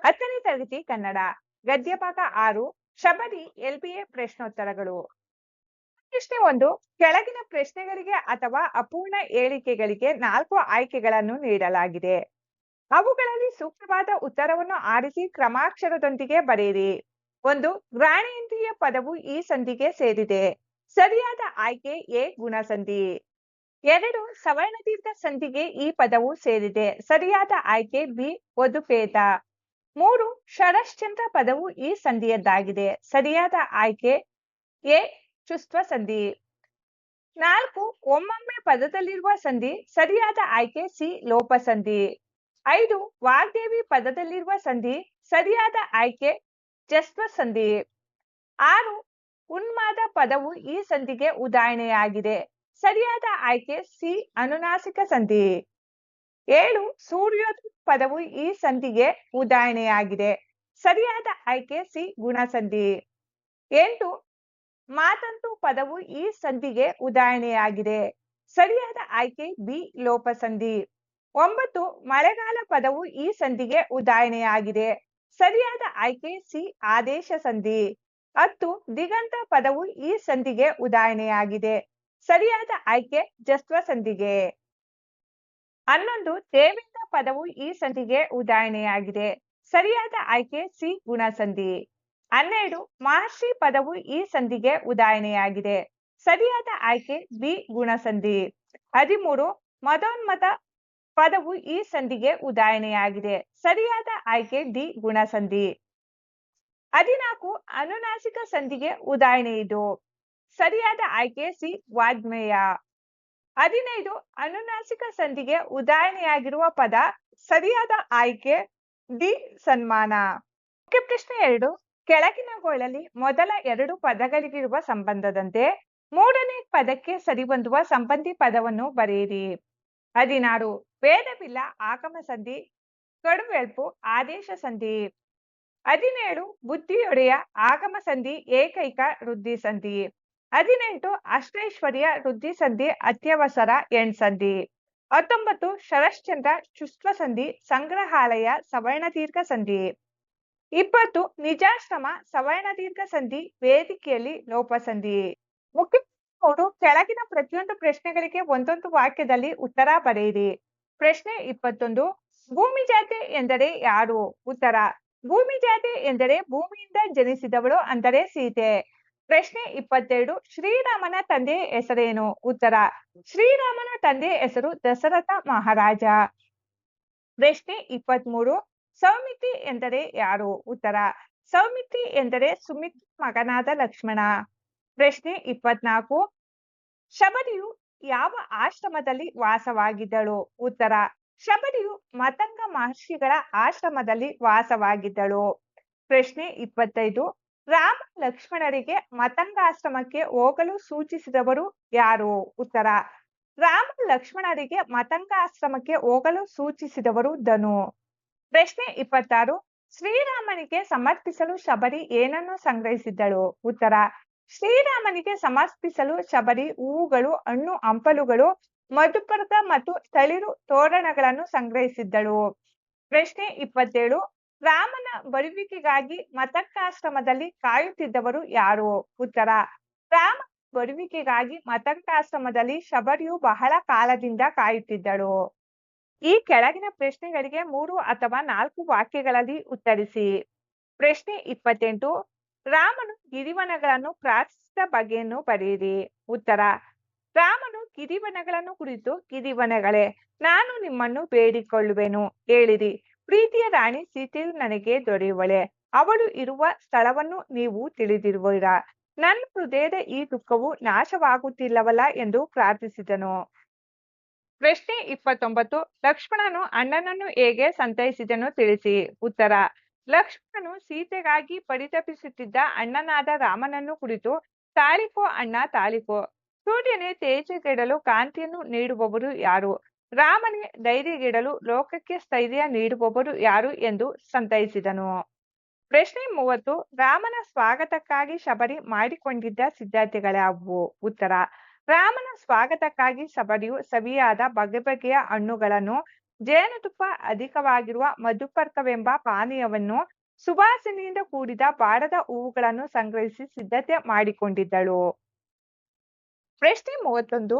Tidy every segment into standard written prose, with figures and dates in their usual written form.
10ನೇ ತರಗತಿ ಕನ್ನಡ ಗದ್ಯಭಾಗ 6 ಶಬರಿ LBA ಪ್ರಶ್ನೋತ್ತರಗಳು. ಪ್ರಶ್ನೆ 1. ಕೆಳಗಿನ ಪ್ರಶ್ನೆಗಳಿಗೆ ಅಥವಾ ಅಪೂರ್ಣ ಹೇಳಿಕೆಗಳಿಗೆ 4 ಆಯ್ಕೆಗಳನ್ನು ನೀಡಲಾಗಿದೆ. ಅವುಗಳಲ್ಲಿ ಸೂಕ್ತವಾದ ಉತ್ತರವನ್ನು ಆರಿಸಿ ಕ್ರಮಾಕ್ಷರದೊಂದಿಗೆ ಬರೆಯಿರಿ. 1. ಗ್ರಾಣೇಂದ್ರಿಯ ಪದವು ಈ ಸಂಧಿಗೆ ಸೇರಿದೆ. ಸರಿಯಾದ ಆಯ್ಕೆ ಎ ಗುಣಸಂಧಿ. 2. ಸವರ್ಣದೀರ್ಘ ಸಂಧಿಗೆ ಈ ಪದವು ಸೇರಿದೆ. ಸರಿಯಾದ ಆಯ್ಕೆ ಬಿ ವಧುಪೇತ. 3. ಶರಶ್ಚಂದ್ರ ಪದವು ಈ ಸಂಧಿಯದ್ದಾಗಿದೆ. ಸರಿಯಾದ ಆಯ್ಕೆ ಎ ಚುಸ್ತ್ವ ಸಂಧಿ. 4. ಒಮ್ಮೊಮ್ಮೆ ಪದದಲ್ಲಿರುವ ಸಂಧಿ. ಸರಿಯಾದ ಆಯ್ಕೆ ಸಿ ಲೋಪಸಂಧಿ. 5. ವಾಗ್ದೇವಿ ಪದದಲ್ಲಿರುವ ಸಂಧಿ. ಸರಿಯಾದ ಆಯ್ಕೆ ಜಸ್ವ ಸಂಧಿ. 6. ಉನ್ಮಾದ ಪದವು ಈ ಸಂಧಿಗೆ ಉದಾಹರಣೆಯಾಗಿದೆ. ಸರಿಯಾದ ಆಯ್ಕೆ ಸಿ ಅನುನಾಸಿಕ ಸಂಧಿ. 7. ಸೂರ್ಯೋದಯ ಪದವು ಈ ಸಂಧಿಗೆ ಉದಾಹರಣೆಯಾಗಿದೆ. ಸರಿಯಾದ ಆಯ್ಕೆ ಸಿ ಗುಣಸಂಧಿ. 8. ಮಾತಂತು ಪದವು ಈ ಸಂಧಿಗೆ ಉದಾಹರಣೆಯಾಗಿದೆ. ಸರಿಯಾದ ಆಯ್ಕೆ ಬಿ ಲೋಪಸಂಧಿ. 9. ಮಳೆಗಾಲ ಪದವು ಈ ಸಂಧಿಗೆ ಉದಾಹರಣೆಯಾಗಿದೆ. ಸರಿಯಾದ ಆಯ್ಕೆ ಸಿ ಆದೇಶ ಸಂಧಿ. 10. ದಿಗಂತ ಪದವು ಈ ಸಂಧಿಗೆ ಉದಾಹರಣೆಯಾಗಿದೆ. ಸರಿಯಾದ ಆಯ್ಕೆ ಜಸ್ವ ಸಂಧಿಗೆ. 11. ದೇವೇಂದ್ರ ಪದವು ಈ ಸಂಧಿಗೆ ಉದಾಹರಣೆಯಾಗಿದೆ. ಸರಿಯಾದ ಆಯ್ಕೆ ಸಿ ಗುಣಸಂಧಿ. 12. ಮಹರ್ಷಿ ಪದವು ಈ ಸಂಧಿಗೆ ಉದಾಹರಣೆಯಾಗಿದೆ. ಸರಿಯಾದ ಆಯ್ಕೆ ಬಿ ಗುಣಸಂಧಿ. 13. ಮದೋನ್ಮತ ಪದವು ಈ ಸಂಧಿಗೆ ಉದಾಹರಣೆಯಾಗಿದೆ. ಸರಿಯಾದ ಆಯ್ಕೆ ಡಿ ಗುಣಸಂಧಿ. 14. ಅನುನಾಸಿಕ ಸಂಧಿಗೆ ಉದಾಹರಣೆ ಇದು. ಸರಿಯಾದ ಆಯ್ಕೆ ಸಿ ವಾಗ್ಮೇಯ. 15. ಅನುನಾಸಿಕ ಸಂಧಿಗೆ ಉದಾಹರಣೆಯಾಗಿರುವ ಪದ. ಸರಿಯಾದ ಆಯ್ಕೆ ಡಿ ಸನ್ಮಾನ. ಮುಖ್ಯ ಪ್ರಶ್ನೆ 2. ಕೆಳಗಿನವುಗಳಲ್ಲಿ ಮೊದಲ 2 ಪದಗಳಿಗಿರುವ ಸಂಬಂಧದಂತೆ 3ನೇ ಪದಕ್ಕೆ ಸರಿಹೊಂದುವ ಸಂಬಂಧಿ ಪದವನ್ನು ಬರೆಯಿರಿ. 16. ಭೇದವಿಲ್ಲ ಆಗಮ ಸಂಧಿ. ಕಡುವೆಳ್ಪು ಆದೇಶ ಸಂಧಿ. 17. ಬುದ್ಧಿಯೊಡೆಯ ಆಗಮ ಸಂಧಿ ಏಕೈಕ ವೃದ್ಧಿ ಸಂಧಿ. 18. ಅಷ್ಟೈಶ್ವರ್ಯ ವೃದ್ಧಿ ಸಂಧಿ ಅತ್ಯವಸರ ಎಣ್ಸಂಧಿ. 19. ಶರಶ್ಚಂದ್ರ ಚುಸ್ತ್ವ ಸಂಧಿ ಸಂಗ್ರಹಾಲಯ ಸವರ್ಣದೀರ್ಘ ಸಂಧಿ. 20. ನಿಜಾಶ್ರಮ ಸವರ್ಣದೀರ್ಘ ಸಂಧಿ ವೇದಿಕೆಯಲ್ಲಿ ಲೋಪಸಂಧಿ. ಮುಖ್ಯ 3. ಕೆಳಗಿನ ಪ್ರತಿಯೊಂದು ಪ್ರಶ್ನೆಗಳಿಗೆ ಒಂದೊಂದು ವಾಕ್ಯದಲ್ಲಿ ಉತ್ತರ ಬರೆಯಿರಿ. ಪ್ರಶ್ನೆ 21. ಭೂಮಿ ಜಾತೆ ಎಂದರೆ ಯಾರು? ಉತ್ತರ. ಭೂಮಿ ಜಾತೆ ಎಂದರೆ ಭೂಮಿಯಿಂದ ಜನಿಸಿದವಳು ಅಂದರೆ ಸೀತೆ. ಪ್ರಶ್ನೆ 22. ಶ್ರೀರಾಮನ ತಂದೆಯ ಹೆಸರೇನು? ಉತ್ತರ. ಶ್ರೀರಾಮನ ತಂದೆಯ ಹೆಸರು ದಶರಥ ಮಹಾರಾಜ. ಪ್ರಶ್ನೆ 23. ಸೌಮಿತ್ರಿ ಎಂದರೆ ಯಾರು? ಉತ್ತರ. ಸೌಮಿತ್ರಿ ಎಂದರೆ ಸುಮಿತ್ರ ಮಗನಾದ ಲಕ್ಷ್ಮಣ. ಪ್ರಶ್ನೆ 24. ಶಬರಿಯು ಯಾವ ಆಶ್ರಮದಲ್ಲಿ ವಾಸವಾಗಿದ್ದಳು? ಉತ್ತರ. ಶಬರಿಯು ಮತಂಗ ಮಹರ್ಷಿಗಳ ಆಶ್ರಮದಲ್ಲಿ ವಾಸವಾಗಿದ್ದಳು. ಪ್ರಶ್ನೆ 25. ರಾಮ ಲಕ್ಷ್ಮಣರಿಗೆ ಮತಂಗಾಶ್ರಮಕ್ಕೆ ಹೋಗಲು ಸೂಚಿಸಿದವರು ಯಾರು? ಉತ್ತರ. ರಾಮ ಲಕ್ಷ್ಮಣರಿಗೆ ಮತಂಗಾಶ್ರಮಕ್ಕೆ ಹೋಗಲು ಸೂಚಿಸಿದವರು ಧನು. ಪ್ರಶ್ನೆ 26. ಶ್ರೀರಾಮನಿಗೆ ಸಮರ್ಪಿಸಲು ಶಬರಿ ಏನನ್ನು ಸಂಗ್ರಹಿಸಿದ್ದಳು? ಉತ್ತರ. ಶ್ರೀರಾಮನಿಗೆ ಸಮರ್ಪಿಸಲು ಶಬರಿ ಹೂವುಗಳು, ಹಣ್ಣು ಹಂಪಲುಗಳು, ಮಧುಪರ್ಕ ಮತ್ತು ತಳಿರು ತೋರಣಗಳನ್ನು ಸಂಗ್ರಹಿಸಿದ್ದಳು. ಪ್ರಶ್ನೆ 27. ರಾಮನ ಬರುವಿಕೆಗಾಗಿ ಮತಂಗಾಶ್ರಮದಲ್ಲಿ ಕಾಯುತ್ತಿದ್ದವರು ಯಾರು? ಉತ್ತರ. ರಾಮ ಬರುವಿಕೆಗಾಗಿ ಮತಂಗಾಶ್ರಮದಲ್ಲಿ ಶಬರಿಯು ಬಹಳ ಕಾಲದಿಂದ ಕಾಯುತ್ತಿದ್ದಳು. ಈ ಕೆಳಗಿನ ಪ್ರಶ್ನೆಗಳಿಗೆ 3 ಅಥವಾ 4 ವಾಕ್ಯಗಳಲ್ಲಿ ಉತ್ತರಿಸಿ. ಪ್ರಶ್ನೆ 28. ರಾಮನು ಗಿರಿವನಗಳನ್ನು ಪ್ರಾರ್ಥಿಸಿದ ಬಗೆಯನ್ನು ಬರೆಯಿರಿ. ಉತ್ತರ. ರಾಮನು ಗಿರಿವನಗಳನ್ನು ಕುರಿತು ಗಿರಿವನಗಳೇ, ನಾನು ನಿಮ್ಮನ್ನು ಬೇಡಿಕೊಳ್ಳುವೆನು, ಹೇಳಿರಿ. ಪ್ರೀತಿಯ ರಾಣಿ ಸೀತೆಯು ನನಗೆ ದೊರೆಯುವಳೆ. ಅವಳು ಇರುವ ಸ್ಥಳವನ್ನು ನೀವು ತಿಳಿದಿರುವಿರಾ. ನನ್ನ ಹೃದಯದ ಈ ದುಃಖವು ನಾಶವಾಗುತ್ತಿಲ್ಲವಲ್ಲ ಎಂದು ಪ್ರಾರ್ಥಿಸಿದನು. ಪ್ರಶ್ನೆ 29. ಲಕ್ಷ್ಮಣನು ಅಣ್ಣನನ್ನು ಹೇಗೆ ಸಂತೈಸಿದನು ತಿಳಿಸಿ. ಉತ್ತರ. ಲಕ್ಷ್ಮಣನು ಸೀತೆಗಾಗಿ ಪರಿತಪಿಸುತ್ತಿದ್ದ ಅಣ್ಣನಾದ ರಾಮನನ್ನು ಕುರಿತು, ತಾಳಿಕೋ ಅಣ್ಣ ತಾಳಿಕೋ, ಸೂರ್ಯನೇ ತೇಜಗೆಡಲು ಕಾಂತಿಯನ್ನು ನೀಡುವವರು ಯಾರು? ರಾಮನೇ ಧೈರ್ಯಗೆಡಲು ಲೋಕಕ್ಕೆ ಸ್ಥೈರ್ಯ ನೀಡುವವರು ಯಾರು ಎಂದು ಸಂತೈಸಿದನು. ಪ್ರಶ್ನೆ 30. ರಾಮನ ಸ್ವಾಗತಕ್ಕಾಗಿ ಶಬರಿ ಮಾಡಿಕೊಂಡಿದ್ದ ಸಿದ್ಧತೆಗಳ್ಯಾವುವು? ಉತ್ತರ. ರಾಮನ ಸ್ವಾಗತಕ್ಕಾಗಿ ಶಬರಿಯು ಸವಿಯಾದ ಬಗೆ ಬಗೆಯ ಹಣ್ಣುಗಳನ್ನು, ಜೇನುತುಪ್ಪ ಅಧಿಕವಾಗಿರುವ ಮಧುಪರ್ಕವೆಂಬ ಪಾನೀಯವನ್ನು ಸುವಾಸನೆಯಿಂದ ಕೂಡಿದ ಬಾಡದ ಹೂವುಗಳನ್ನು ಸಂಗ್ರಹಿಸಿ ಸಿದ್ಧತೆ ಮಾಡಿಕೊಂಡಿದ್ದಳು. ಪ್ರಶ್ನೆ 31.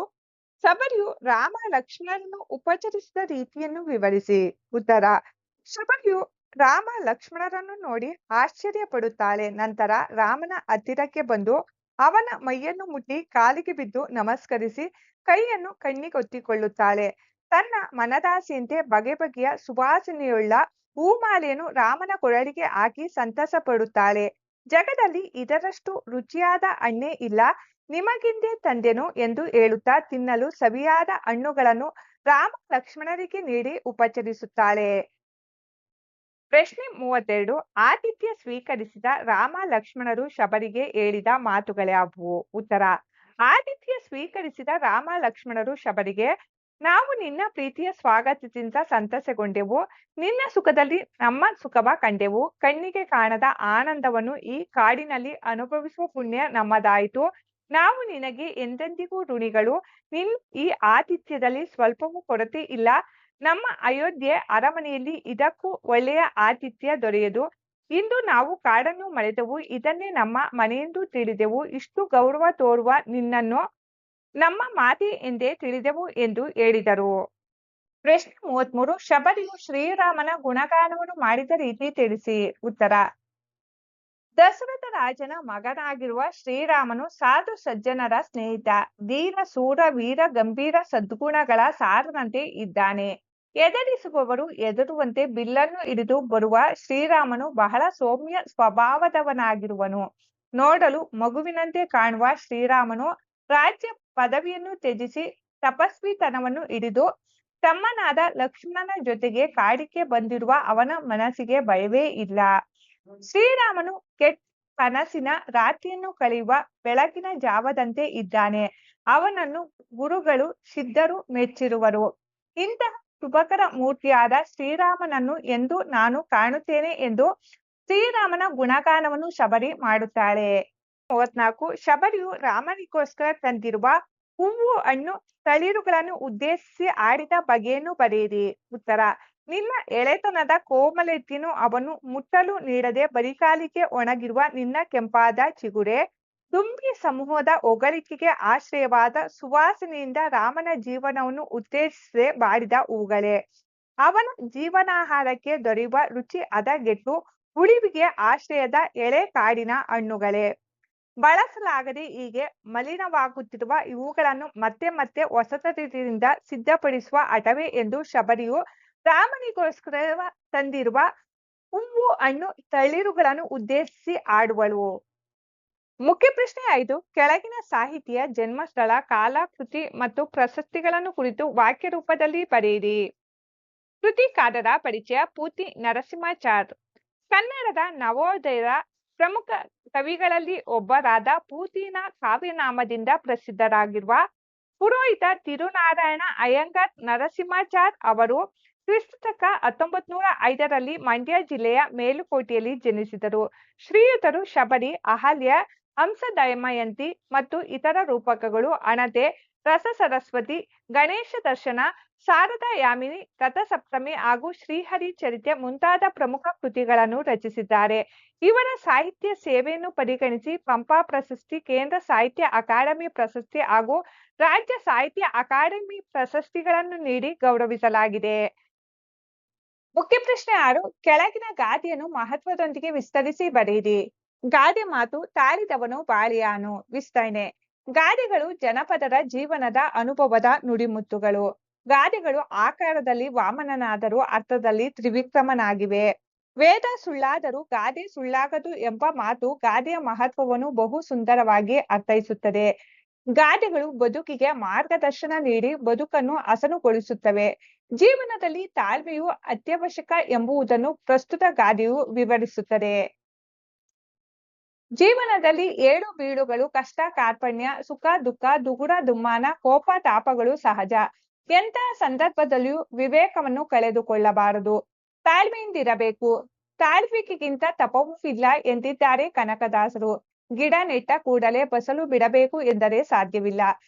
ಶಬರಿಯು ರಾಮ ಲಕ್ಷ್ಮಣರನ್ನು ಉಪಚರಿಸಿದ ರೀತಿಯನ್ನು ವಿವರಿಸಿ. ಉತ್ತರ: ಶಬರಿಯು ರಾಮ ಲಕ್ಷ್ಮಣರನ್ನು ನೋಡಿ ಆಶ್ಚರ್ಯ ಪಡುತ್ತಾಳೆ. ನಂತರ ರಾಮನ ಹತ್ತಿರಕ್ಕೆ ಬಂದು ಅವನ ಮೈಯನ್ನು ಮುಟ್ಟಿ ಕಾಲಿಗೆ ಬಿದ್ದು ನಮಸ್ಕರಿಸಿ ಕೈಯನ್ನು ಕಣ್ಣಿಗೊತ್ತಿಕೊಳ್ಳುತ್ತಾಳೆ. ತನ್ನ ಮನದಾಸೆಯಂತೆ ಬಗೆ ಬಗೆಯ ಸುವಾಸನೆಯುಳ್ಳ ಹೂಮಾಲೆಯನ್ನು ರಾಮನ ಕೊರಳಿಗೆ ಹಾಕಿ ಸಂತಸ ಪಡುತ್ತಾಳೆ. ಜಗದಲ್ಲಿ ಇದರಷ್ಟು ರುಚಿಯಾದ ಹಣ್ಣೇ ಇಲ್ಲ, ನಿಮಗೆಂದೇ ತಂದೆನು ಎಂದು ಹೇಳುತ್ತಾ ತಿನ್ನಲು ಸವಿಯಾದ ಹಣ್ಣುಗಳನ್ನು ರಾಮ ಲಕ್ಷ್ಮಣರಿಗೆ ನೀಡಿ ಉಪಚರಿಸುತ್ತಾಳೆ. ಪ್ರಶ್ನೆ 32. ಆತಿಥ್ಯ ಸ್ವೀಕರಿಸಿದ ರಾಮ ಲಕ್ಷ್ಮಣರು ಶಬರಿಗೆ ಹೇಳಿದ ಮಾತುಗಳ್ಯಾವುವು? ಉತ್ತರ: ಆತಿಥ್ಯ ಸ್ವೀಕರಿಸಿದ ರಾಮ ಲಕ್ಷ್ಮಣರು ಶಬರಿಗೆ, ನಾವು ನಿನ್ನ ಪ್ರೀತಿಯ ಸ್ವಾಗತದಿಂದ ಸಂತಸಗೊಂಡೆವು, ನಿನ್ನ ಸುಖದಲ್ಲಿ ನಮ್ಮ ಸುಖವ ಕಂಡೆವು, ಕಣ್ಣಿಗೆ ಕಾಣದ ಆನಂದವನ್ನು ಈ ಕಾಡಿನಲ್ಲಿ ಅನುಭವಿಸುವ ಪುಣ್ಯ ನಮ್ಮದಾಯಿತು. ನಾವು ನಿನಗೆ ಎಂದೆಂದಿಗೂ ಋಣಿಗಳು. ನಿನ್ನ ಈ ಆತಿಥ್ಯದಲ್ಲಿ ಸ್ವಲ್ಪವೂ ಕೊರತೆ ಇಲ್ಲ. ನಮ್ಮ ಅಯೋಧ್ಯೆ ಅರಮನೆಯಲ್ಲಿ ಇದಕ್ಕೂ ಒಳ್ಳೆಯ ಆತಿಥ್ಯ ದೊರೆಯದು. ಇಂದು ನಾವು ಕಾಡನ್ನು ಮರೆತೆವು, ಇದನ್ನೇ ನಮ್ಮ ಮನೆಯೆಂದು ತಿಳಿದೆವು. ಇಷ್ಟು ಗೌರವ ತೋರುವ ನಿನ್ನನ್ನು ನಮ್ಮ ಮಾತೆ ಎಂದೇ ತಿಳಿದೆವು ಎಂದು ಹೇಳಿದರು. ಪ್ರಶ್ನೆ 33. ಶಬರಿಯು ಶ್ರೀರಾಮನ ಗುಣಗಾನವನ್ನು ಮಾಡಿದ ರೀತಿ ತಿಳಿಸಿ. ಉತ್ತರ: ದಶರಥ ರಾಜನ ಮಗನಾಗಿರುವ ಶ್ರೀರಾಮನು ಸಾಧು ಸಜ್ಜನರ ಸ್ನೇಹಿತ, ಧೀರ ಶೂರ ವೀರ ಗಂಭೀರ ಸದ್ಗುಣಗಳ ಸಾರನಂತೆ ಇದ್ದಾನೆ. ಎದುರಿಸುವವರು ಎದುರುವಂತೆ ಬಿಲ್ಲನ್ನು ಹಿಡಿದು ಬರುವ ಶ್ರೀರಾಮನು ಬಹಳ ಸೌಮ್ಯ ಸ್ವಭಾವದವನಾಗಿರುವನು. ನೋಡಲು ಮಗುವಿನಂತೆ ಕಾಣುವ ಶ್ರೀರಾಮನು ರಾಜ್ಯ ಪದವಿಯನ್ನು ತ್ಯಜಿಸಿ ತಪಸ್ವಿತನವನ್ನು ಹಿಡಿದು ತಮ್ಮನಾದ ಲಕ್ಷ್ಮಣನ ಜೊತೆಗೆ ಕಾಡಿಗೆ ಬಂದಿರುವ ಅವನ ಮನಸ್ಸಿಗೆ ಭಯವೇ ಇಲ್ಲ. ಶ್ರೀರಾಮನು ಕೆಟ್ಟ ಕನಸಿನ ರಾತ್ರಿಯನ್ನು ಕಳೆಯುವ ಬೆಳಗಿನ ಜಾವದಂತೆ ಇದ್ದಾನೆ. ಅವನನ್ನು ಗುರುಗಳು ಸಿದ್ಧರು ಮೆಚ್ಚಿರುವರು. ಇಂತಹ ಶುಭಕರ ಮೂರ್ತಿಯಾದ ಶ್ರೀರಾಮನನ್ನು ಎಂದು ನಾನು ಕಾಣುತ್ತೇನೆ ಎಂದು ಶ್ರೀರಾಮನ ಗುಣಗಾನವನ್ನು ಶಬರಿ ಮಾಡುತ್ತಾಳೆ. 34. ಶಬರಿಯು ರಾಮನಿಗೋಸ್ಕರ ತಂದಿರುವ ಹೂವು ಹಣ್ಣು ತಳಿರುಗಳನ್ನು ಉದ್ದೇಶಿಸಿ ಆಡಿದ ಬಗೆಯನ್ನು ಬರೆಯಿರಿ. ಉತ್ತರ: ನಿನ್ನ ಎಳೆತನದ ಕೋಮಲತೆಯನ್ನು ಅವನು ಮುಟ್ಟಲು ನೀಡದೆ ಬರಿಗಾಲಿಗೆ ಒಣಗಿರುವ ನಿನ್ನ ಕೆಂಪಾದ ಚಿಗುರೆ, ದುಂಬಿ ಸಮೂಹದ ಹೊಗಳಿಕೆಗೆ ಆಶ್ರಯವಾದ ಸುವಾಸನೆಯಿಂದ ರಾಮನ ಜೀವನವನ್ನು ಉತ್ತೇಜಿಸದೆ ಬಾಡಿದ ಹೂಗಳೇ, ಅವನ ಜೀವನಾಹಾರಕ್ಕೆ ದೊರೆಯುವ ರುಚಿ ಹದಗೆಟ್ಟು ಉಳಿವಿಗೆ ಆಶ್ರಯದ ಎಳೆ ಕಾಡಿನ ಹಣ್ಣುಗಳೇ, ಬಳಸಲಾಗದೆ ಹೀಗೆ ಮಲಿನವಾಗುತ್ತಿರುವ ಇವುಗಳನ್ನು ಮತ್ತೆ ಮತ್ತೆ ಹೊಸತನದಿಂದ ಸಿದ್ಧಪಡಿಸುವ ಹಠವೇ ಎಂದು ಶಬರಿಯು ರಾಮನಿಗೋಸ್ಕರ ತಂದಿರುವ ಹೂವು ಹಣ್ಣು ತಳಿರುಗಳನ್ನು ಉದ್ದೇಶಿಸಿ ಆಡುವಳು. ಮುಖ್ಯ ಪ್ರಶ್ನೆ 5. ಕೆಳಗಿನ ಸಾಹಿತಿಯ ಜನ್ಮಸ್ಥಳ, ಕಾಲ, ಕೃತಿ ಮತ್ತು ಪ್ರಶಸ್ತಿಗಳನ್ನು ಕುರಿತು ವಾಕ್ಯ ರೂಪದಲ್ಲಿ ಬರೆಯಿರಿ. ಕೃತಿಕಾರರ ಪರಿಚಯ. ಪೂತಿ ನರಸಿಂಹಾಚಾರ್. ಕನ್ನಡದ ನವೋದಯದ ಪ್ರಮುಖ ಕವಿಗಳಲ್ಲಿ ಒಬ್ಬರಾದ ಪೂತಿನ ಕಾವ್ಯನಾಮದಿಂದ ಪ್ರಸಿದ್ಧರಾಗಿರುವ ಪುರೋಹಿತ ತಿರುನಾರಾಯಣ ಅಯ್ಯಂಗಾರ್ ನರಸಿಂಹಾಚಾರ್ ಅವರು ಕ್ರಿಸ್ತಕ 1905ರಲ್ಲಿ ಮಂಡ್ಯ ಜಿಲ್ಲೆಯ ಮೇಲುಕೋಟೆಯಲ್ಲಿ ಜನಿಸಿದರು. ಶ್ರೀಯುತರು ಶಬರಿ, ಅಹಲ್ಯ, ಹಂಸದಮಯಂತಿ ಮತ್ತು ಇತರ ರೂಪಕಗಳು, ಹಣತೆ, ರಸಸರಸ್ವತಿ, ಗಣೇಶ ದರ್ಶನ, ಶಾರದಾ ಯಾಮಿನಿ, ರಥಸಪ್ತಮಿ ಹಾಗೂ ಶ್ರೀಹರಿ ಚರಿತೆ ಮುಂತಾದ ಪ್ರಮುಖ ಕೃತಿಗಳನ್ನು ರಚಿಸಿದ್ದಾರೆ. ಇವರ ಸಾಹಿತ್ಯ ಸೇವೆಯನ್ನು ಪರಿಗಣಿಸಿ ಪಂಪ ಪ್ರಶಸ್ತಿ, ಕೇಂದ್ರ ಸಾಹಿತ್ಯ ಅಕಾಡೆಮಿ ಪ್ರಶಸ್ತಿ ಹಾಗೂ ರಾಜ್ಯ ಸಾಹಿತ್ಯ ಅಕಾಡೆಮಿ ಪ್ರಶಸ್ತಿಗಳನ್ನು ನೀಡಿ ಗೌರವಿಸಲಾಗಿದೆ. ಮುಖ್ಯ ಪ್ರಶ್ನೆ 6. ಕೆಳಗಿನ ಗಾದೆಯನ್ನು ಮಹತ್ವದೊಂದಿಗೆ ವಿಸ್ತರಿಸಿ ಬರೆಯಿರಿ. ಗಾದೆ ಮಾತು ತಾಳಿದವನು ಬಾಳಿಯಾನು. ವಿಸ್ತರಣೆ. ಗಾದೆಗಳು ಜನಪದರ ಜೀವನದ ಅನುಭವದ ನುಡಿಮುತ್ತುಗಳು. ಗಾದೆಗಳು ಆಕಾರದಲ್ಲಿ ವಾಮನನಾದರೂ ಅರ್ಥದಲ್ಲಿ ತ್ರಿವಿಕ್ರಮನಾಗಿವೆ. ವೇದ ಸುಳ್ಳಾದರೂ ಗಾದೆ ಸುಳ್ಳಾಗದು ಎಂಬ ಮಾತು ಗಾದೆಯ ಮಹತ್ವವನ್ನು ಬಹು ಸುಂದರವಾಗಿ ಅರ್ಥೈಸುತ್ತದೆ. ಗಾದೆಗಳು ಬದುಕಿಗೆ ಮಾರ್ಗದರ್ಶನ ನೀಡಿ ಬದುಕನ್ನು ಹಸನುಗೊಳಿಸುತ್ತವೆ. ಜೀವನದಲ್ಲಿ ತಾಳ್ಮೆಯು ಅತ್ಯವಶ್ಯಕ ಎಂಬುದನ್ನು ಪ್ರಸ್ತುತ ಗಾದೆಯು ವಿವರಿಸುತ್ತದೆ. ಜೀವನದಲ್ಲಿ ಏಳು ಬೀಳುಗಳು, ಕಷ್ಟ ಕಾರ್ಪಣ್ಯ, ಸುಖ ದುಃಖ, ದುಗುಡ ದುಮ್ಮಾನ, ಕೋಪ ತಾಪಗಳು ಸಹಜ. ಎಂತಹ ಸಂದರ್ಭದಲ್ಲಿಯೂ ವಿವೇಕವನ್ನು ಕಳೆದುಕೊಳ್ಳಬಾರದು. ತಾಳ್ಮೆಯಿಂದಿರಬೇಕು. ತಾಳ್ವಿಕೆಗಿಂತ ತಪವೂ ಇಲ್ಲ ಎಂದಿದ್ದಾರೆ ಕನಕದಾಸರು. ಗಿಡ ನೆಟ್ಟ ಕೂಡಲೇ ಫಸಲು ಬಿಡಬೇಕು ಎಂದರೆ ಸಾಧ್ಯವಿಲ್ಲ.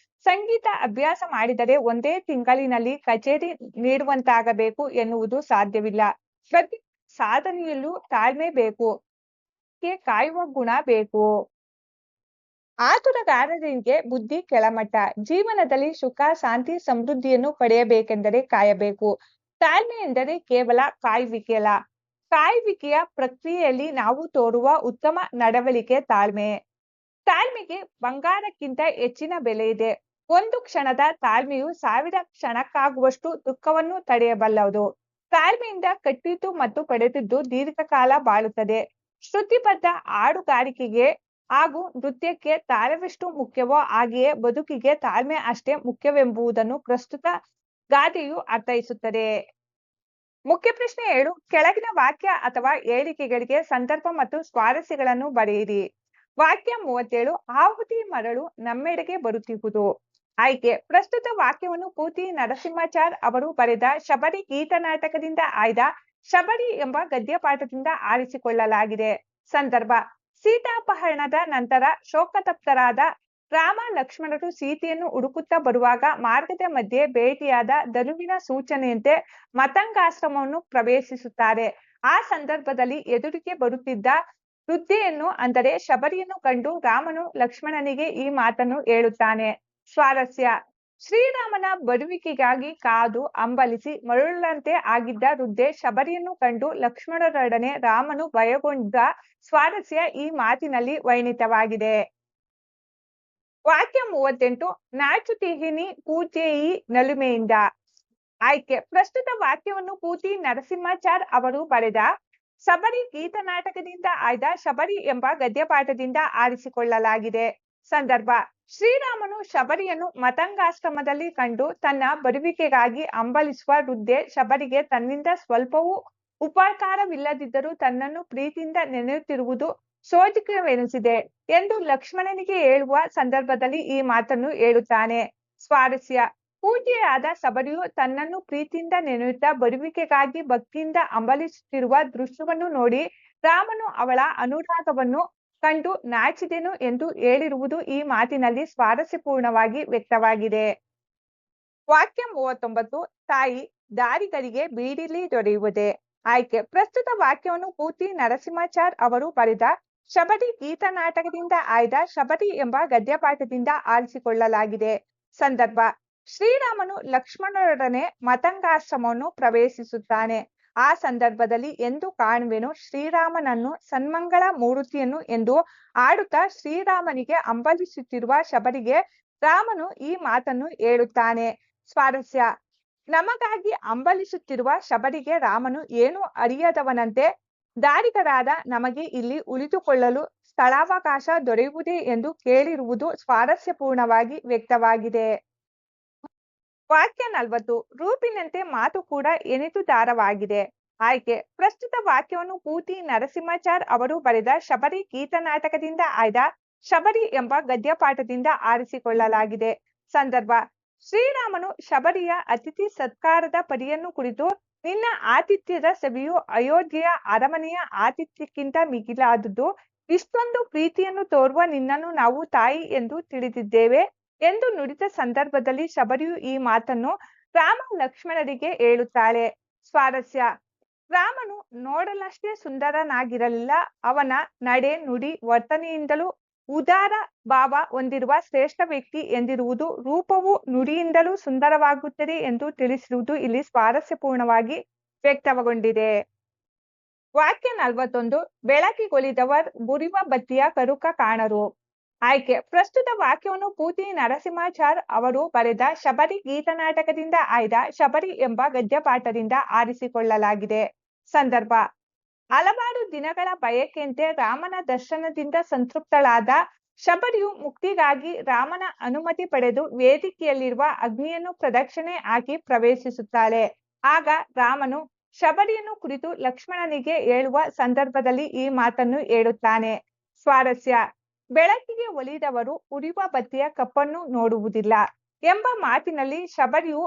ಸಂಗೀತ ಅಭ್ಯಾಸ ಮಾಡಿದರೆ ಒಂದೇ ತಿಂಗಳಿನಲ್ಲಿ ಕಚೇರಿ ನೀಡುವಂತಾಗಬೇಕು ಎನ್ನುವುದು ಸಾಧ್ಯವಿಲ್ಲ. ಪ್ರತಿ ಸಾಧನೆಯಲ್ಲೂ ತಾಳ್ಮೆ ಬೇಕು, ಕಾಯುವ ಗುಣ ಬೇಕು. ಆತುರಗಾರರಿಗೆ ಬುದ್ಧಿ ಕೆಳಮಟ್ಟ. ಜೀವನದಲ್ಲಿ ಸುಖ, ಶಾಂತಿ, ಸಮೃದ್ಧಿಯನ್ನು ಪಡೆಯಬೇಕೆಂದರೆ ಕಾಯಬೇಕು. ತಾಳ್ಮೆ ಎಂದರೆ ಕೇವಲ ಕಾಯುವಿಕೆಯಲ್ಲ, ಕಾಯುವಿಕೆಯ ಪ್ರಕ್ರಿಯೆಯಲ್ಲಿ ನಾವು ತೋರುವ ಉತ್ತಮ ನಡವಳಿಕೆ ತಾಳ್ಮೆ. ತಾಳ್ಮೆಗೆ ಬಂಗಾರಕ್ಕಿಂತ ಹೆಚ್ಚಿನ ಬೆಲೆ ಇದೆ. ಒಂದು ಕ್ಷಣದ ತಾಳ್ಮೆಯು 1000 ಕ್ಷಣಕ್ಕಾಗುವಷ್ಟು ದುಃಖವನ್ನು ತಡೆಯಬಲ್ಲದು. ತಾಳ್ಮೆಯಿಂದ ಕಟ್ಟಿದ್ದು ಮತ್ತು ಪಡೆದಿದ್ದು ದೀರ್ಘಕಾಲ ಬಾಳುತ್ತದೆ. ಶ್ರುತಿಬದ್ಧ ಹಾಡುಗಾರಿಕೆಗೆ ಹಾಗೂ ನೃತ್ಯಕ್ಕೆ ತಾಳವೆಷ್ಟು ಮುಖ್ಯವೋ ಹಾಗೆಯೇ ಬದುಕಿಗೆ ತಾಳ್ಮೆ ಅಷ್ಟೇ ಮುಖ್ಯವೆಂಬುದನ್ನು ಪ್ರಸ್ತುತ ಗಾದೆಯು ಅರ್ಥೈಸುತ್ತದೆ. ಮುಖ್ಯ ಪ್ರಶ್ನೆ 7. ಕೆಳಗಿನ ವಾಕ್ಯ ಅಥವಾ ಹೇಳಿಕೆಗಳಿಗೆ ಸಂದರ್ಭ ಮತ್ತು ಸ್ವಾರಸ್ಯಗಳನ್ನು ಬರೆಯಿರಿ. ವಾಕ್ಯ 37. ಆಹುತಿ ಮರಳು ನಮ್ಮೆಡೆಗೆ ಬರುತ್ತಿರುವುದು. ಆಯ್ಕೆ. ಪ್ರಸ್ತುತ ವಾಕ್ಯವನ್ನು ಪೂತಿ ನರಸಿಂಹಾಚಾರ್ ಅವರು ಬರೆದ ಶಬರಿ ಗೀತನಾಟಕದಿಂದ ಆಯ್ದ ಶಬರಿ ಎಂಬ ಗದ್ಯಪಾಠದಿಂದ ಆರಿಸಿಕೊಳ್ಳಲಾಗಿದೆ. ಸಂದರ್ಭ: ಸೀತಾಪಹರಣದ ನಂತರ ಶೋಕತಪ್ತರಾದ ರಾಮ ಲಕ್ಷ್ಮಣರು ಸೀತೆಯನ್ನು ಹುಡುಕುತ್ತಾ ಬರುವಾಗ ಮಾರ್ಗದ ಮಧ್ಯೆ ಭೇಟಿಯಾದ ಧನುವಿನ ಸೂಚನೆಯಂತೆ ಮತಂಗಾಶ್ರಮವನ್ನು ಪ್ರವೇಶಿಸುತ್ತಾರೆ. ಆ ಸಂದರ್ಭದಲ್ಲಿ ಎದುರಿಗೆ ಬರುತ್ತಿದ್ದ ವೃದ್ಧೆಯನ್ನು ಅಂದರೆ ಶಬರಿಯನ್ನು ಕಂಡು ರಾಮನು ಲಕ್ಷ್ಮಣನಿಗೆ ಈ ಮಾತನ್ನು ಹೇಳುತ್ತಾನೆ. ಸ್ವಾರಸ್ಯ: ಶ್ರೀರಾಮನ ಬರುವಿಕೆಗಾಗಿ ಕಾದು ಹಂಬಲಿಸಿ ಮರಳಂತೆ ಆಗಿದ್ದ ವೃದ್ಧೆ ಶಬರಿಯನ್ನು ಕಂಡು ಲಕ್ಷ್ಮಣರೊಡನೆ ರಾಮನು ಭಯಗೊಂಡ ಸ್ವಾರಸ್ಯ ಈ ಮಾತಿನಲ್ಲಿ ವರ್ಣಿತವಾಗಿದೆ. ವಾಕ್ಯ 38. ನಾಚುತಿಹಿನಿ ಪೂಜೆಯಿ ನಲುಮೆಯಿಂದ. ಆಯ್ಕೆ. ಪ್ರಸ್ತುತ ವಾಕ್ಯವನ್ನು ಪೂತಿ ನರಸಿಂಹಾಚಾರ್ ಅವರು ಬರೆದ ಶಬರಿ ಗೀತನಾಟಕದಿಂದ ಆಯ್ದ ಶಬರಿ ಎಂಬ ಗದ್ಯಪಾಠದಿಂದ ಆರಿಸಿಕೊಳ್ಳಲಾಗಿದೆ. ಸಂದರ್ಭ: ಶ್ರೀರಾಮನು ಶಬರಿಯನ್ನು ಮತಂಗಾಶ್ರಮದಲ್ಲಿ ಕಂಡು ತನ್ನ ಬರುವಿಕೆಗಾಗಿ ಹಂಬಲಿಸುವ ವೃದ್ಧೆ ಶಬರಿಗೆ ತನ್ನಿಂದ ಸ್ವಲ್ಪವೂ ಉಪಕಾರವಿಲ್ಲದಿದ್ದರೂ ತನ್ನನ್ನು ಪ್ರೀತಿಯಿಂದ ನೆನೆಯುತ್ತಿರುವುದು ಸೋಜಿಗವೆನಿಸಿದೆ ಎಂದು ಲಕ್ಷ್ಮಣನಿಗೆ ಹೇಳುವ ಸಂದರ್ಭದಲ್ಲಿ ಈ ಮಾತನ್ನು ಹೇಳುತ್ತಾನೆ. ಸ್ವಾರಸ್ಯ: ಪೂಜೆಯಾದ ಶಬರಿಯು ತನ್ನನ್ನು ಪ್ರೀತಿಯಿಂದ ನೆನೆಯುತ್ತಾ ಬರುವಿಕೆಗಾಗಿ ಭಕ್ತಿಯಿಂದ ಹಂಬಲಿಸುತ್ತಿರುವ ದೃಶ್ಯವನ್ನು ನೋಡಿ ರಾಮನು ಅವಳ ಅನುರಾಗವನ್ನು ಕಂಡು ನಾಚಿದೆನು ಎಂದು ಹೇಳಿರುವುದು ಈ ಮಾತಿನಲ್ಲಿ ಸ್ವಾರಸ್ಯಪೂರ್ಣವಾಗಿ ವ್ಯಕ್ತವಾಗಿದೆ. ವಾಕ್ಯ 39. ತಾಯಿ ದಾರಿಗರಿಗೆ ಬೀಡಿಲಿ ದೊರೆಯುವುದೇ. ಆಯ್ಕೆ. ಪ್ರಸ್ತುತ ವಾಕ್ಯವನ್ನು ಪೂತಿ ನರಸಿಂಹಾಚಾರ್ ಅವರು ಬರೆದ ಶಬರಿ ಗೀತನಾಟಕದಿಂದ ಆಯ್ದ ಶಬರಿ ಎಂಬ ಗದ್ಯಪಾಠದಿಂದ ಆರಿಸಿಕೊಳ್ಳಲಾಗಿದೆ. ಸಂದರ್ಭ: ಶ್ರೀರಾಮನು ಲಕ್ಷ್ಮಣರೊಡನೆ ಮತಂಗಾಶ್ರಮವನ್ನು ಪ್ರವೇಶಿಸುತ್ತಾನೆ. ಆ ಸಂದರ್ಭದಲ್ಲಿ ಎಂದು ಕಾಣುವೆನು ಶ್ರೀರಾಮನನ್ನು ಸನ್ಮಂಗಳ ಮೂರ್ತಿಯನ್ನು ಎಂದು ಆಡುತ್ತಾ ಶ್ರೀರಾಮನಿಗೆ ಹಂಬಲಿಸುತ್ತಿರುವ ಶಬರಿಗೆ ರಾಮನು ಈ ಮಾತನ್ನು ಹೇಳುತ್ತಾನೆ. ಸ್ವಾರಸ್ಯ: ನಮಗಾಗಿ ಹಂಬಲಿಸುತ್ತಿರುವ ಶಬರಿಗೆ ರಾಮನು ಏನು ಅರಿಯದವನಂತೆ ದಾರಿಗರಾದ ನಮಗೆ ಇಲ್ಲಿ ಉಳಿದುಕೊಳ್ಳಲು ಸ್ಥಳಾವಕಾಶ ದೊರೆಯುವುದೇ ಎಂದು ಕೇಳಿರುವುದು ಸ್ವಾರಸ್ಯಪೂರ್ಣವಾಗಿ ವ್ಯಕ್ತವಾಗಿದೆ. ವಾಕ್ಯ 40. ರೂಪಿನಂತೆ ಮಾತು ಕೂಡ ಎನಿತುದಾರವಾಗಿದೆ. ಆಯ್ಕೆ. ಪ್ರಸ್ತುತ ವಾಕ್ಯವನ್ನು ಪೂತಿ ನರಸಿಂಹಾಚಾರ್ ಅವರು ಬರೆದ ಶಬರಿ ಗೀತನಾಟಕದಿಂದ ಆಯ್ದ ಶಬರಿ ಎಂಬ ಗದ್ಯಪಾಠದಿಂದ ಆರಿಸಿಕೊಳ್ಳಲಾಗಿದೆ. ಸಂದರ್ಭ: ಶ್ರೀರಾಮನು ಶಬರಿಯ ಅತಿಥಿ ಸತ್ಕಾರದ ಪರಿಯನ್ನು ಕುರಿತು ನಿನ್ನ ಆತಿಥ್ಯದ ಸವಿಯು ಅಯೋಧ್ಯೆಯ ಅರಮನೆಯ ಆತಿಥ್ಯಕ್ಕಿಂತ ಮಿಗಿಲಾದುದು. ಇಷ್ಟೊಂದು ಪ್ರೀತಿಯನ್ನು ತೋರುವ ನಿನ್ನನ್ನು ನಾವು ತಾಯಿ ಎಂದು ತಿಳಿದಿದ್ದೇವೆ ಎಂದು ನುಡಿದ ಸಂದರ್ಭದಲ್ಲಿ ಶಬರಿಯು ಈ ಮಾತನ್ನು ರಾಮ ಲಕ್ಷ್ಮಣರಿಗೆ ಹೇಳುತ್ತಾಳೆ. ಸ್ವಾರಸ್ಯ: ರಾಮನು ನೋಡಲಷ್ಟೇ ಸುಂದರನಾಗಿರಲಿಲ್ಲ, ಅವನ ನಡೆ ನುಡಿ ವರ್ತನೆಯಿಂದಲೂ ಉದಾರ ಭಾವ ಹೊಂದಿರುವ ಶ್ರೇಷ್ಠ ವ್ಯಕ್ತಿ ಎಂದಿರುವುದು ರೂಪವು ನುಡಿಯಿಂದಲೂ ಸುಂದರವಾಗುತ್ತದೆ ಎಂದು ತಿಳಿಸಿರುವುದು ಇಲ್ಲಿ ಸ್ವಾರಸ್ಯಪೂರ್ಣವಾಗಿ ವ್ಯಕ್ತಗೊಂಡಿದೆ. ವಾಕ್ಯ 41. ಬೆಳಕಿಗೊಲಿದವರ್ ಉರಿವ ಬತ್ತಿಯ ಕರುಕ ಕಾಣರು. ಆಯ್ಕೆ. ಪ್ರಸ್ತುತ ವಾಕ್ಯವನ್ನು ಪೂತಿ ನರಸಿಂಹಾಚಾರ್ ಅವರು ಬರೆದ ಶಬರಿ ಗೀತನಾಟಕದಿಂದ ಆಯ್ದ ಶಬರಿ ಎಂಬ ಗದ್ಯಪಾಠದಿಂದ ಆರಿಸಿಕೊಳ್ಳಲಾಗಿದೆ. ಸಂದರ್ಭ: ಹಲವಾರು ದಿನಗಳ ಬಯಕೆಯಂತೆ ರಾಮನ ದರ್ಶನದಿಂದ ಸಂತೃಪ್ತಳಾದ ಶಬರಿಯು ಮುಕ್ತಿಗಾಗಿ ರಾಮನ ಅನುಮತಿ ಪಡೆದು ವೇದಿಕೆಯಲ್ಲಿರುವ ಅಗ್ನಿಯನ್ನು ಪ್ರದಕ್ಷಿಣೆ ಹಾಕಿ ಪ್ರವೇಶಿಸುತ್ತಾಳೆ. ಆಗ ರಾಮನು ಶಬರಿಯನ್ನು ಕುರಿತು ಲಕ್ಷ್ಮಣನಿಗೆ ಹೇಳುವ ಸಂದರ್ಭದಲ್ಲಿ ಈ ಮಾತನ್ನು ಹೇಳುತ್ತಾನೆ. ಸ್ವಾರಸ್ಯ: ಬೆಳಕಿಗೆ ಒಲಿದವರು ಉರಿಯುವ ಬತ್ತಿಯ ಕಪ್ಪನ್ನು ನೋಡುವುದಿಲ್ಲ ಎಂಬ ಮಾತಿನಲ್ಲಿ ಶಬರಿಯು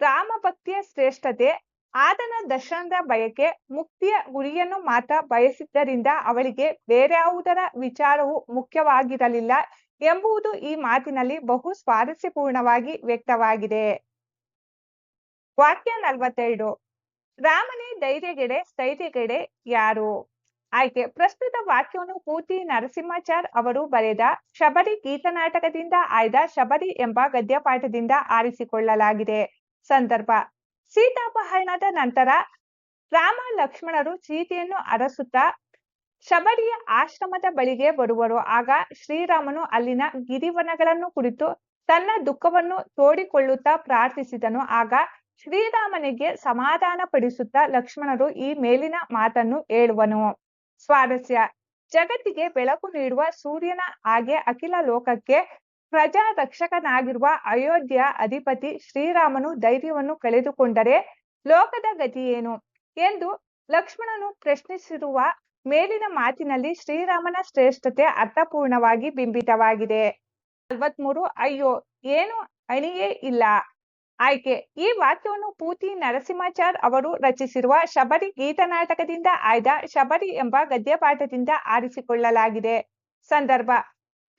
ರಾಮಭಕ್ತಿಯ ಶ್ರೇಷ್ಠತೆ ಆತನ ದರ್ಶನದ ಬಯಕೆ ಮುಕ್ತಿಯ ಗುರಿಯನ್ನು ಮಾತ್ರ ಬಯಸಿದ್ದರಿಂದ ಅವಳಿಗೆ ಬೇರ್ಯಾವುದರ ವಿಚಾರವೂ ಮುಖ್ಯವಾಗಿರಲಿಲ್ಲ ಎಂಬುದು ಈ ಮಾತಿನಲ್ಲಿ ಬಹು ಸ್ವಾರಸ್ಯಪೂರ್ಣವಾಗಿ ವ್ಯಕ್ತವಾಗಿದೆ. ವಾಕ್ಯ 42. ರಾಮನೇ ಧೈರ್ಯಗೆಡೆ ಸ್ಥೈರ್ಯಗೆಡೆ ಯಾರು? ಆಯ್ಕೆ. ಪ್ರಸ್ತುತ ವಾಕ್ಯವನ್ನು ಪೂತಿ ನರಸಿಂಹಾಚಾರ್ ಅವರು ಬರೆದ ಶಬರಿ ಗೀತನಾಟಕದಿಂದ ಆಯ್ದ ಶಬರಿ ಎಂಬ ಗದ್ಯಪಾಠದಿಂದ ಆರಿಸಿಕೊಳ್ಳಲಾಗಿದೆ. ಸಂದರ್ಭ: ಸೀತಾಪಹರಣದ ನಂತರ ರಾಮ ಲಕ್ಷ್ಮಣರು ಸೀತೆಯನ್ನು ಅರಸುತ್ತಾ ಶಬರಿಯ ಆಶ್ರಮದ ಬಳಿಗೆ ಬರುವರು. ಆಗ ಶ್ರೀರಾಮನು ಅಲ್ಲಿನ ಗಿರಿವನಗಳನ್ನು ಕುರಿತು ತನ್ನ ದುಃಖವನ್ನು ತೋಡಿಕೊಳ್ಳುತ್ತಾ ಪ್ರಾರ್ಥಿಸಿದನು. ಆಗ ಶ್ರೀರಾಮನಿಗೆ ಸಮಾಧಾನ ಪಡಿಸುತ್ತಾ ಲಕ್ಷ್ಮಣರು ಈ ಮೇಲಿನ ಮಾತನ್ನು ಹೇಳುವನು. ಸ್ವಾರಸ್ಯ: ಜಗತ್ತಿಗೆ ಬೆಳಕು ನೀಡುವ ಸೂರ್ಯನ ಹಾಗೆ ಅಖಿಲ ಲೋಕಕ್ಕೆ ಪ್ರಜಾ ರಕ್ಷಕನಾಗಿರುವ ಅಯೋಧ್ಯೆಯ ಅಧಿಪತಿ ಶ್ರೀರಾಮನು ಧೈರ್ಯವನ್ನು ಕಳೆದುಕೊಂಡರೆ ಲೋಕದ ಗತಿಯೇನು ಎಂದು ಲಕ್ಷ್ಮಣನು ಪ್ರಶ್ನಿಸಿರುವ ಮೇಲಿನ ಮಾತಿನಲ್ಲಿ ಶ್ರೀರಾಮನ ಶ್ರೇಷ್ಠತೆ ಅರ್ಥಪೂರ್ಣವಾಗಿ ಬಿಂಬಿತವಾಗಿದೆ. 43. ಅಯ್ಯೋ, ಏನು ಅಣಿಯೇ ಇಲ್ಲ. ಆಯ್ಕೆ. ಈ ವಾಕ್ಯವನ್ನು ಪೂತಿ ನರಸಿಂಹಾಚಾರ್ ಅವರು ರಚಿಸಿರುವ ಶಬರಿ ಗೀತನಾಟಕದಿಂದ ಆಯ್ದ ಶಬರಿ ಎಂಬ ಗದ್ಯಪಾಠದಿಂದ ಆರಿಸಿಕೊಳ್ಳಲಾಗಿದೆ. ಸಂದರ್ಭ: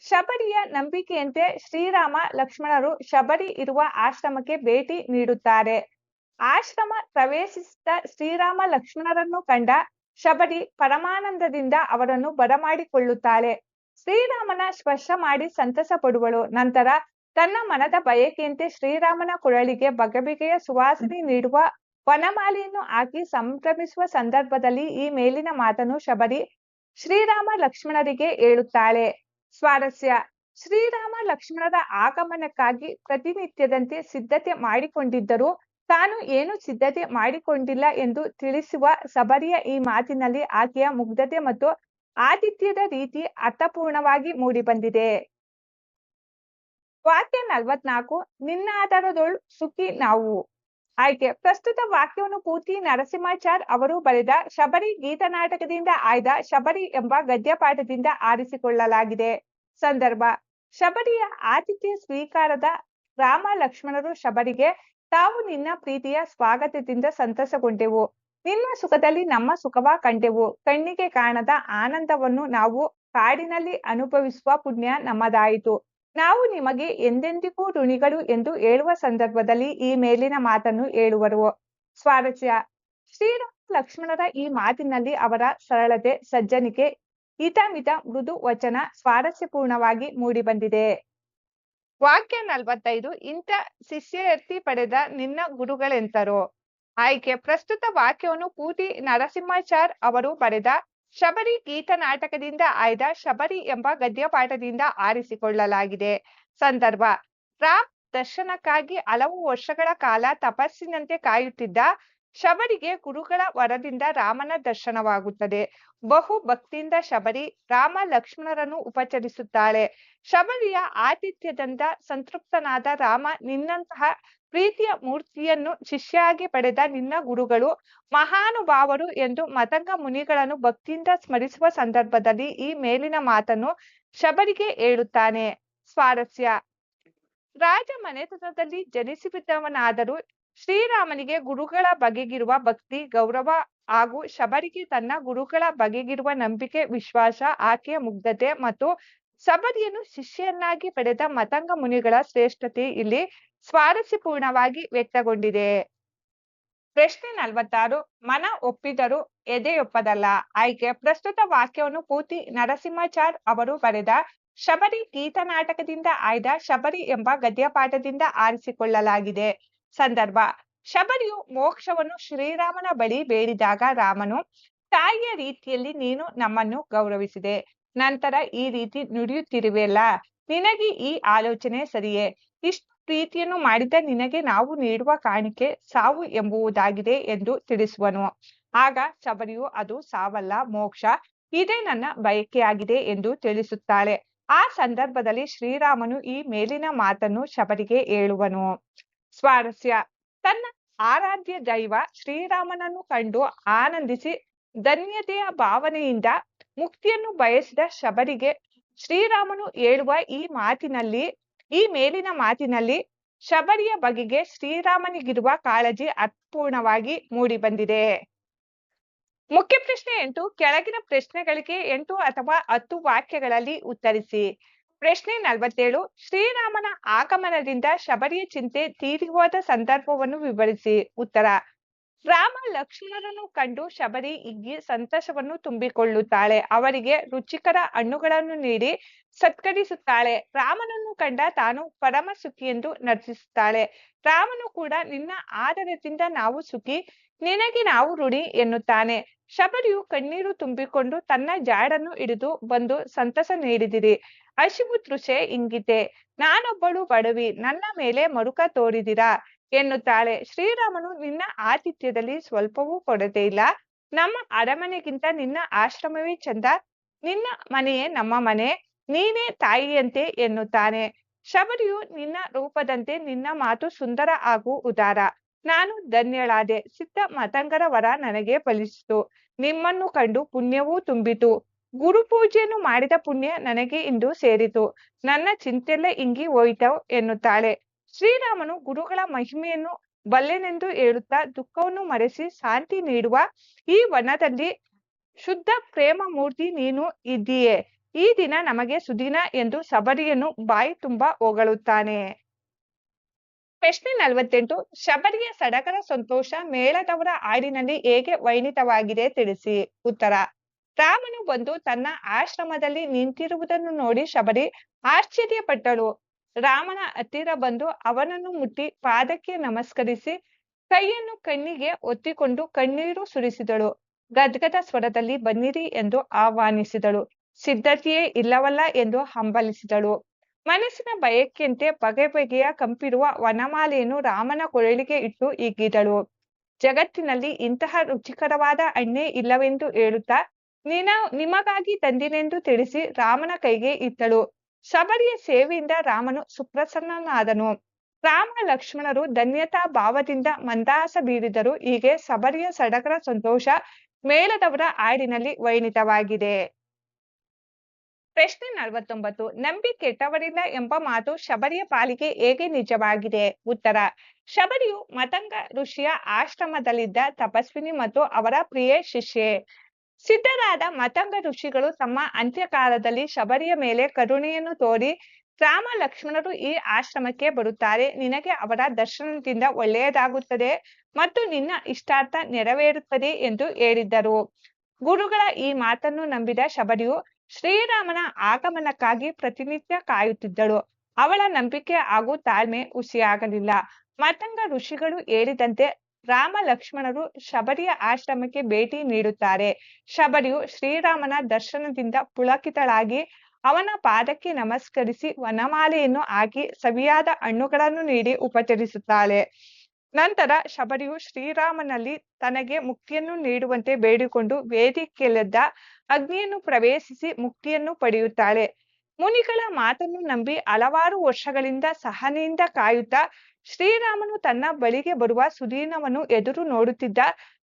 ಶಬರಿಯ ನಂಬಿಕೆಯಂತೆ ಶ್ರೀರಾಮ ಲಕ್ಷ್ಮಣರು ಶಬರಿ ಇರುವ ಆಶ್ರಮಕ್ಕೆ ಭೇಟಿ ನೀಡುತ್ತಾರೆ. ಆಶ್ರಮ ಪ್ರವೇಶಿಸಿದ ಶ್ರೀರಾಮ ಲಕ್ಷ್ಮಣರನ್ನು ಕಂಡ ಶಬರಿ ಪರಮಾನಂದದಿಂದ ಅವರನ್ನು ಬರಮಾಡಿಕೊಳ್ಳುತ್ತಾಳೆ. ಶ್ರೀರಾಮನ ಸ್ಪರ್ಶ ಮಾಡಿ ಸಂತಸ ಪಡುವಳು. ನಂತರ ತನ್ನ ಮನದ ಬಯಕೆಯಂತೆ ಶ್ರೀರಾಮನ ಕೊರಳಿಗೆ ಬಗೆಬಗೆಯ ಸುವಾಸನೆ ನೀಡುವ ವನಮಾಲೆಯನ್ನು ಹಾಕಿ ಸಂಭ್ರಮಿಸುವ ಸಂದರ್ಭದಲ್ಲಿ ಈ ಮೇಲಿನ ಮಾತನ್ನು ಶಬರಿ ಶ್ರೀರಾಮ ಲಕ್ಷ್ಮಣರಿಗೆ ಹೇಳುತ್ತಾಳೆ. ಸ್ವಾರಸ್ಯ: ಶ್ರೀರಾಮ ಲಕ್ಷ್ಮಣರ ಆಗಮನಕ್ಕಾಗಿ ಪ್ರತಿನಿತ್ಯದಂತೆ ಸಿದ್ಧತೆ ಮಾಡಿಕೊಂಡಿದ್ದರೂ ತಾನು ಏನು ಸಿದ್ಧತೆ ಮಾಡಿಕೊಂಡಿಲ್ಲ ಎಂದು ತಿಳಿಸುವ ಶಬರಿಯ ಈ ಮಾತಿನಲ್ಲಿ ಆಕೆಯ ಮುಗ್ಧತೆ ಮತ್ತು ಆತಿಥ್ಯದ ರೀತಿ ಅರ್ಥಪೂರ್ಣವಾಗಿ ಮೂಡಿಬಂದಿದೆ. ವಾಕ್ಯ 44. ನಿನ್ನಾದರದೊಳ್ ಸುಖಿ ನಾವು. ಆಯ್ಕೆ. ಪ್ರಸ್ತುತ ವಾಕ್ಯವನ್ನು ಪೂತಿ ನರಸಿಂಹಾಚಾರ್ ಅವರು ಬರೆದ ಶಬರಿ ಗೀತನಾಟಕದಿಂದ ಆಯ್ದ ಶಬರಿ ಎಂಬ ಗದ್ಯಪಾಠದಿಂದ ಆರಿಸಿಕೊಳ್ಳಲಾಗಿದೆ. ಸಂದರ್ಭ: ಶಬರಿಯ ಆತಿಥ್ಯ ಸ್ವೀಕಾರದ ರಾಮ ಲಕ್ಷ್ಮಣರು ಶಬರಿಗೆ ತಾವು ನಿನ್ನ ಪ್ರೀತಿಯ ಸ್ವಾಗತದಿಂದ ಸಂತಸಗೊಂಡೆವು. ನಿನ್ನ ಸುಖದಲ್ಲಿ ನಮ್ಮ ಸುಖವ ಕಂಡೆವು. ಕಣ್ಣಿಗೆ ಕಾಣದ ಆನಂದವನ್ನು ನಾವು ಕಾಡಿನಲ್ಲಿ ಅನುಭವಿಸುವ ಪುಣ್ಯ ನಮ್ಮದಾಯಿತು. ನಾವು ನಿಮಗೆ ಎಂದೆಂದಿಗೂ ಋಣಿಗಳು ಎಂದು ಹೇಳುವ ಸಂದರ್ಭದಲ್ಲಿ ಈ ಮೇಲಿನ ಮಾತನ್ನು ಹೇಳುವರು. ಸ್ವಾರಸ್ಯ: ಶ್ರೀರಾಮ ಲಕ್ಷ್ಮಣರ ಈ ಮಾತಿನಲ್ಲಿ ಅವರ ಸರಳತೆ, ಸಜ್ಜನಿಕೆ, ಹಿತಮಿತ ಮೃದು ವಚನ ಸ್ವಾರಸ್ಯಪೂರ್ಣವಾಗಿ ಮೂಡಿಬಂದಿದೆ. ವಾಕ್ಯ 45. ಇಂಥ ಶಿಷ್ಯರ್ಥಿ ಪಡೆದ ನಿನ್ನ ಗುರುಗಳೆಂತರೋ. ಆಯ್ಕೆ. ಪ್ರಸ್ತುತ ವಾಕ್ಯವನ್ನು ಪೂತಿ ನರಸಿಂಹಾಚಾರ್ ಅವರು ಬರೆದ ಶಬರಿ ಗೀತನಾಟಕದಿಂದ ಆಯ್ದ ಶಬರಿ ಎಂಬ ಗದ್ಯಪಾಠದಿಂದ ಆರಿಸಿಕೊಳ್ಳಲಾಗಿದೆ. ಸಂದರ್ಭ: ರಾಮ ದರ್ಶನಕ್ಕಾಗಿ ಹಲವು ವರ್ಷಗಳ ಕಾಲ ತಪಸ್ಸಿನಂತೆ ಕಾಯುತ್ತಿದ್ದ ಶಬರಿಗೆ ಗುರುಗಳ ವರದಿಂದ ರಾಮನ ದರ್ಶನವಾಗುತ್ತದೆ. ಬಹು ಭಕ್ತಿಯಿಂದ ಶಬರಿ ರಾಮ ಲಕ್ಷ್ಮಣರನ್ನು ಉಪಚರಿಸುತ್ತಾಳೆ. ಶಬರಿಯ ಆತಿಥ್ಯದಿಂದ ಸಂತೃಪ್ತನಾದ ರಾಮ ನಿನ್ನಂತಹ ಪ್ರೀತಿಯ ಮೂರ್ತಿಯನ್ನು ಶಿಷ್ಯಾಗಿ ಪಡೆದ ನಿನ್ನ ಗುರುಗಳು ಮಹಾನುಭಾವರು ಎಂದು ಮತಂಗ ಮುನಿಗಳನ್ನು ಭಕ್ತಿಯಿಂದ ಸ್ಮರಿಸುವ ಸಂದರ್ಭದಲ್ಲಿ ಈ ಮೇಲಿನ ಮಾತನ್ನು ಶಬರಿಗೆ ಹೇಳುತ್ತಾನೆ. ಸ್ವಾರಸ್ಯ: ರಾಜ ಮನೆತನದಲ್ಲಿ ಜನಿಸಿಬಿದ್ದವನಾದರೂ ಶ್ರೀರಾಮನಿಗೆ ಗುರುಗಳ ಬಗೆಗಿರುವ ಭಕ್ತಿ, ಗೌರವ ಹಾಗೂ ಶಬರಿಗೆ ತನ್ನ ಗುರುಗಳ ಬಗೆಗಿರುವ ನಂಬಿಕೆ, ವಿಶ್ವಾಸ, ಆಕೆಯ ಮುಗ್ಧತೆ ಮತ್ತು ಶಬರಿಯನ್ನು ಶಿಷ್ಯನ್ನಾಗಿ ಪಡೆದ ಮತಂಗ ಮುನಿಗಳ ಶ್ರೇಷ್ಠತೆ ಇಲ್ಲಿ ಸ್ವಾರಸ್ಯಪೂರ್ಣವಾಗಿ ವ್ಯಕ್ತಗೊಂಡಿದೆ. ಪ್ರಶ್ನೆ 46. ಮನ ಒಪ್ಪಿದರೂ ಎದೆಯೊಪ್ಪದಲ್ಲ. ಆಯ್ಕೆ. ಪ್ರಸ್ತುತ ವಾಕ್ಯವನ್ನು ಪೂತಿ ನರಸಿಂಹಾಚಾರ್ ಅವರು ಬರೆದ ಶಬರಿ ಗೀತನಾಟಕದಿಂದ ಆಯ್ದ ಶಬರಿ ಎಂಬ ಗದ್ಯಪಾಠದಿಂದ ಆರಿಸಿಕೊಳ್ಳಲಾಗಿದೆ. ಸಂದರ್ಭ: ಶಬರಿಯು ಮೋಕ್ಷವನ್ನು ಶ್ರೀರಾಮನ ಬಳಿ ಬೇಡಿದಾಗ ರಾಮನು, ತಾಯಿಯ ರೀತಿಯಲ್ಲಿ ನೀನು ನಮ್ಮನ್ನು ಗೌರವಿಸಿದೆ. ನಂತರ ಈ ರೀತಿ ನುಡಿಯುತ್ತಿರುವೆಯಲ್ಲ, ನಿನಗೆ ಈ ಆಲೋಚನೆ ಸರಿಯೇ? ಇಷ್ಟು ಪ್ರೀತಿಯನ್ನು ಮಾಡಿದ ನಿನಗೆ ನಾವು ನೀಡುವ ಕಾಣಿಕೆ ಸಾವು ಎಂಬುದಾಗಿದೆ ಎಂದು ತಿಳಿಸುವನು. ಆಗ ಶಬರಿಯು, ಅದು ಸಾವಲ್ಲ, ಮೋಕ್ಷ. ಇದೇ ನನ್ನ ಬಯಕೆಯಾಗಿದೆ ಎಂದು ತಿಳಿಸುತ್ತಾಳೆ. ಆ ಸಂದರ್ಭದಲ್ಲಿ ಶ್ರೀರಾಮನು ಈ ಮೇಲಿನ ಮಾತನ್ನು ಶಬರಿಗೆ ಹೇಳುವನು. ಸ್ವಾರಸ್ಯ: ತನ್ನ ಆರಾಧ್ಯ ದೈವ ಶ್ರೀರಾಮನನ್ನು ಕಂಡು ಆನಂದಿಸಿ ಧನ್ಯತೆಯ ಭಾವನೆಯಿಂದ ಮುಕ್ತಿಯನ್ನು ಬಯಸಿದ ಶಬರಿಗೆ ಶ್ರೀರಾಮನು ಹೇಳುವ ಈ ಮೇಲಿನ ಮಾತಿನಲ್ಲಿ ಶಬರಿಯ ಬಗೆಗೆ ಶ್ರೀರಾಮನಿಗಿರುವ ಕಾಳಜಿ ಅರ್ಥಪೂರ್ಣವಾಗಿ ಮೂಡಿಬಂದಿದೆ. ಮುಖ್ಯ ಪ್ರಶ್ನೆ 8. ಕೆಳಗಿನ ಪ್ರಶ್ನೆಗಳಿಗೆ 8 ಅಥವಾ 10 ವಾಕ್ಯಗಳಲ್ಲಿ ಉತ್ತರಿಸಿ. ಪ್ರಶ್ನೆ 47. ಶ್ರೀರಾಮನ ಆಗಮನದಿಂದ ಶಬರಿಯ ಚಿಂತೆ ತೀರಿಹೋದ ಸಂದರ್ಭವನ್ನು ವಿವರಿಸಿ. ಉತ್ತರ: ರಾಮ ಲಕ್ಷ್ಮಣರನ್ನು ಕಂಡು ಶಬರಿ ಹಿಗ್ಗಿ ಸಂತಸವನ್ನು ತುಂಬಿಕೊಳ್ಳುತ್ತಾಳೆ. ಅವರಿಗೆ ರುಚಿಕರ ಹಣ್ಣುಗಳನ್ನು ನೀಡಿ ಸತ್ಕರಿಸುತ್ತಾಳೆ. ರಾಮನನ್ನು ಕಂಡ ತಾನು ಪರಮ ಸುಖಿಯೆಂದು ನರ್ತಿಸುತ್ತಾಳೆ. ರಾಮನು ಕೂಡ ನಿನ್ನ ಆದರದಿಂದ ನಾವು ಸುಖಿ, ನಿನಗೆ ನಾವು ಋಣಿ ಎನ್ನುತ್ತಾನೆ. ಶಬರಿಯು ಕಣ್ಣೀರು ತುಂಬಿಕೊಂಡು ತನ್ನ ಜಾಡನ್ನು ಹಿಡಿದು ಬಂದು ಸಂತಸ ನೀಡಿದಿರಿ. ಹಸಿವು ತೃಷೆ ಇಂಗಿತೆ, ನಾನೊಬ್ಬಳು ಬಡವಿ, ನನ್ನ ಮೇಲೆ ಮರುಕ ತೋರಿದಿರಾ ಎನ್ನುತ್ತಾಳೆ. ಶ್ರೀರಾಮನು ನಿನ್ನ ಆತಿಥ್ಯದಲ್ಲಿ ಸ್ವಲ್ಪವೂ ಕೊರತೆ ಇಲ್ಲ. ನಮ್ಮ ಅರಮನೆಗಿಂತ ನಿನ್ನ ಆಶ್ರಮವೇ ಚಂದ. ನಿನ್ನ ಮನೆಯೇ ನಮ್ಮ ಮನೆ, ನೀನೇ ತಾಯಿಯಂತೆ ಎನ್ನುತ್ತಾನೆ. ಶಬರಿಯು ನಿನ್ನ ರೂಪದಂತೆ ನಿನ್ನ ಮಾತು ಸುಂದರ ಹಾಗೂ ಉದಾರ. ನಾನು ಧನ್ಯಳಾದೆ. ಸಿದ್ಧ ಮತಂಗರ ವರ ನನಗೆ ಫಲಿಸಿತು. ನಿಮ್ಮನ್ನು ಕಂಡು ಪುಣ್ಯವೂ ತುಂಬಿತು. ಗುರುಪೂಜೆಯನ್ನು ಮಾಡಿದ ಪುಣ್ಯ ನನಗೆ ಇಂದು ಸೇರಿತು. ನನ್ನ ಚಿಂತೆಲ್ಲ ಇಂಗಿ ಹೋಯಿತು ಎನ್ನುತ್ತಾಳೆ. ಶ್ರೀರಾಮನು ಗುರುಗಳ ಮಹಿಮೆಯನ್ನು ಬಲ್ಲೆನೆಂದು ಹೇಳುತ್ತಾ ದುಃಖವನ್ನು ಮರೆಸಿ ಶಾಂತಿ ನೀಡುವ ಈ ವನದಲ್ಲಿ ಶುದ್ಧ ಪ್ರೇಮ ಮೂರ್ತಿ ನೀನು ಇದ್ದೀಯೆ. ಈ ದಿನ ನಮಗೆ ಸುದಿನ ಎಂದು ಶಬರಿಯನ್ನು ಬಾಯಿ ತುಂಬಾ ಹೊಗಳುತ್ತಾನೆ. ಪ್ರಶ್ನೆ 48. ಶಬರಿಯ ಸಡಗರ ಸಂತೋಷ ಮೇಳದವರ ಹಾಡಿನಲ್ಲಿ ಹೇಗೆ ವರ್ಣಿತವಾಗಿದೆ ತಿಳಿಸಿ. ಉತ್ತರ: ರಾಮನು ಬಂದು ತನ್ನ ಆಶ್ರಮದಲ್ಲಿ ನಿಂತಿರುವುದನ್ನು ನೋಡಿ ಶಬರಿ ಆಶ್ಚರ್ಯಪಟ್ಟಳು. ರಾಮನ ಹತ್ತಿರ ಬಂದು ಅವನನ್ನು ಮುಟ್ಟಿ ಪಾದಕ್ಕೆ ನಮಸ್ಕರಿಸಿ ಕೈಯನ್ನು ಕಣ್ಣಿಗೆ ಒತ್ತಿಕೊಂಡು ಕಣ್ಣೀರು ಸುರಿಸಿದಳು. ಗದ್ಗದ ಸ್ವರದಲ್ಲಿ ಬನ್ನಿರಿ ಎಂದು ಆಹ್ವಾನಿಸಿದಳು. ಸಿದ್ಧತೆಯೇ ಇಲ್ಲವಲ್ಲ ಎಂದು ಹಂಬಲಿಸಿದಳು. ಮನಸ್ಸಿನ ಬಯಕೆಯಂತೆ ಬಗೆ ಬಗೆಯ ಕಂಪಿರುವ ವನಮಾಲೆಯನ್ನು ರಾಮನ ಕೊರಳಿಗೆ ಇಟ್ಟು ಹಿಗ್ಗಿದಳು. ಜಗತ್ತಿನಲ್ಲಿ ಇಂತಹ ರುಚಿಕರವಾದ ಹಣ್ಣೆ ಇಲ್ಲವೆಂದು ಹೇಳುತ್ತಾ ನಿಮಗಾಗಿ ತಂದಿನೆಂದು ತಿಳಿಸಿ ರಾಮನ ಕೈಗೆ ಇತ್ತಳು. ಶಬರಿಯ ಸೇವೆಯಿಂದ ರಾಮನು ಸುಪ್ರಸನ್ನನಾದನು. ರಾಮ ಲಕ್ಷ್ಮಣರು ಧನ್ಯತಾ ಭಾವದಿಂದ ಮಂದಹಾಸ ಬೀರಿದರು. ಹೀಗೆ ಶಬರಿಯ ಸಡಗರ ಸಂತೋಷ ಮೇಳದವರ ಹಾಡಿನಲ್ಲಿ ವರ್ಣಿತವಾಗಿದೆ. ಪ್ರಶ್ನೆ 49. ನಂಬಿ ಕೆಟ್ಟವರಿಲ್ಲ ಎಂಬ ಮಾತು ಶಬರಿಯ ಪಾಲಿಗೆ ಹೇಗೆ ನಿಜವಾಗಿದೆ. ಉತ್ತರ: ಶಬರಿಯು ಮತಂಗ ಋಷಿಯ ಆಶ್ರಮದಲ್ಲಿದ್ದ ತಪಸ್ವಿನಿ ಮತ್ತು ಅವರ ಪ್ರಿಯ ಶಿಷ್ಯೆ. ಸಿದ್ಧರಾದ ಮತಂಗ ಋಷಿಗಳು ತಮ್ಮ ಅಂತ್ಯಕಾಲದಲ್ಲಿ ಶಬರಿಯ ಮೇಲೆ ಕರುಣೆಯನ್ನು ತೋರಿ ರಾಮ ಲಕ್ಷ್ಮಣರು ಈ ಆಶ್ರಮಕ್ಕೆ ಬರುತ್ತಾರೆ, ನಿನಗೆ ಅವರ ದರ್ಶನದಿಂದ ಒಳ್ಳೆಯದಾಗುತ್ತದೆ ಮತ್ತು ನಿನ್ನ ಇಷ್ಟಾರ್ಥ ನೆರವೇರುತ್ತದೆ ಎಂದು ಹೇಳಿದ್ದರು. ಗುರುಗಳ ಈ ಮಾತನ್ನು ನಂಬಿದ ಶಬರಿಯು ಶ್ರೀರಾಮನ ಆಗಮನಕ್ಕಾಗಿ ಪ್ರತಿನಿತ್ಯ ಕಾಯುತ್ತಿದ್ದಳು. ಅವಳ ನಂಬಿಕೆ ಹಾಗೂ ತಾಳ್ಮೆ ಹುಸಿಯಾಗಲಿಲ್ಲ. ಮತಂಗ ಋಷಿಗಳು ಹೇಳಿದಂತೆ ರಾಮ ಲಕ್ಷ್ಮಣರು ಶಬರಿಯ ಆಶ್ರಮಕ್ಕೆ ಭೇಟಿ ನೀಡುತ್ತಾರೆ. ಶಬರಿಯು ಶ್ರೀರಾಮನ ದರ್ಶನದಿಂದ ಪುಳಕಿತಳಾಗಿ ಅವನ ಪಾದಕ್ಕೆ ನಮಸ್ಕರಿಸಿ ವನಮಾಲೆಯನ್ನು ಹಾಕಿ ಸವಿಯಾದ ಹಣ್ಣುಗಳನ್ನು ನೀಡಿ ಉಪಚರಿಸುತ್ತಾಳೆ. ನಂತರ ಶಬರಿಯು ಶ್ರೀರಾಮನಲ್ಲಿ ತನಗೆ ಮುಕ್ತಿಯನ್ನು ನೀಡುವಂತೆ ಬೇಡಿಕೊಂಡು ವೇದಿಕೆಯಲ್ಲಿದ್ದ ಅಗ್ನಿಯನ್ನು ಪ್ರವೇಶಿಸಿ ಮುಕ್ತಿಯನ್ನು ಪಡೆಯುತ್ತಾಳೆ. ಮುನಿಗಳ ಮಾತನ್ನು ನಂಬಿ ಹಲವಾರು ವರ್ಷಗಳಿಂದ ಸಹನೆಯಿಂದ ಕಾಯುತ್ತಾ ಶ್ರೀರಾಮನು ತನ್ನ ಬಳಿಗೆ ಬರುವ ಸುದೀನವನ್ನು ಎದುರು ನೋಡುತ್ತಿದ್ದ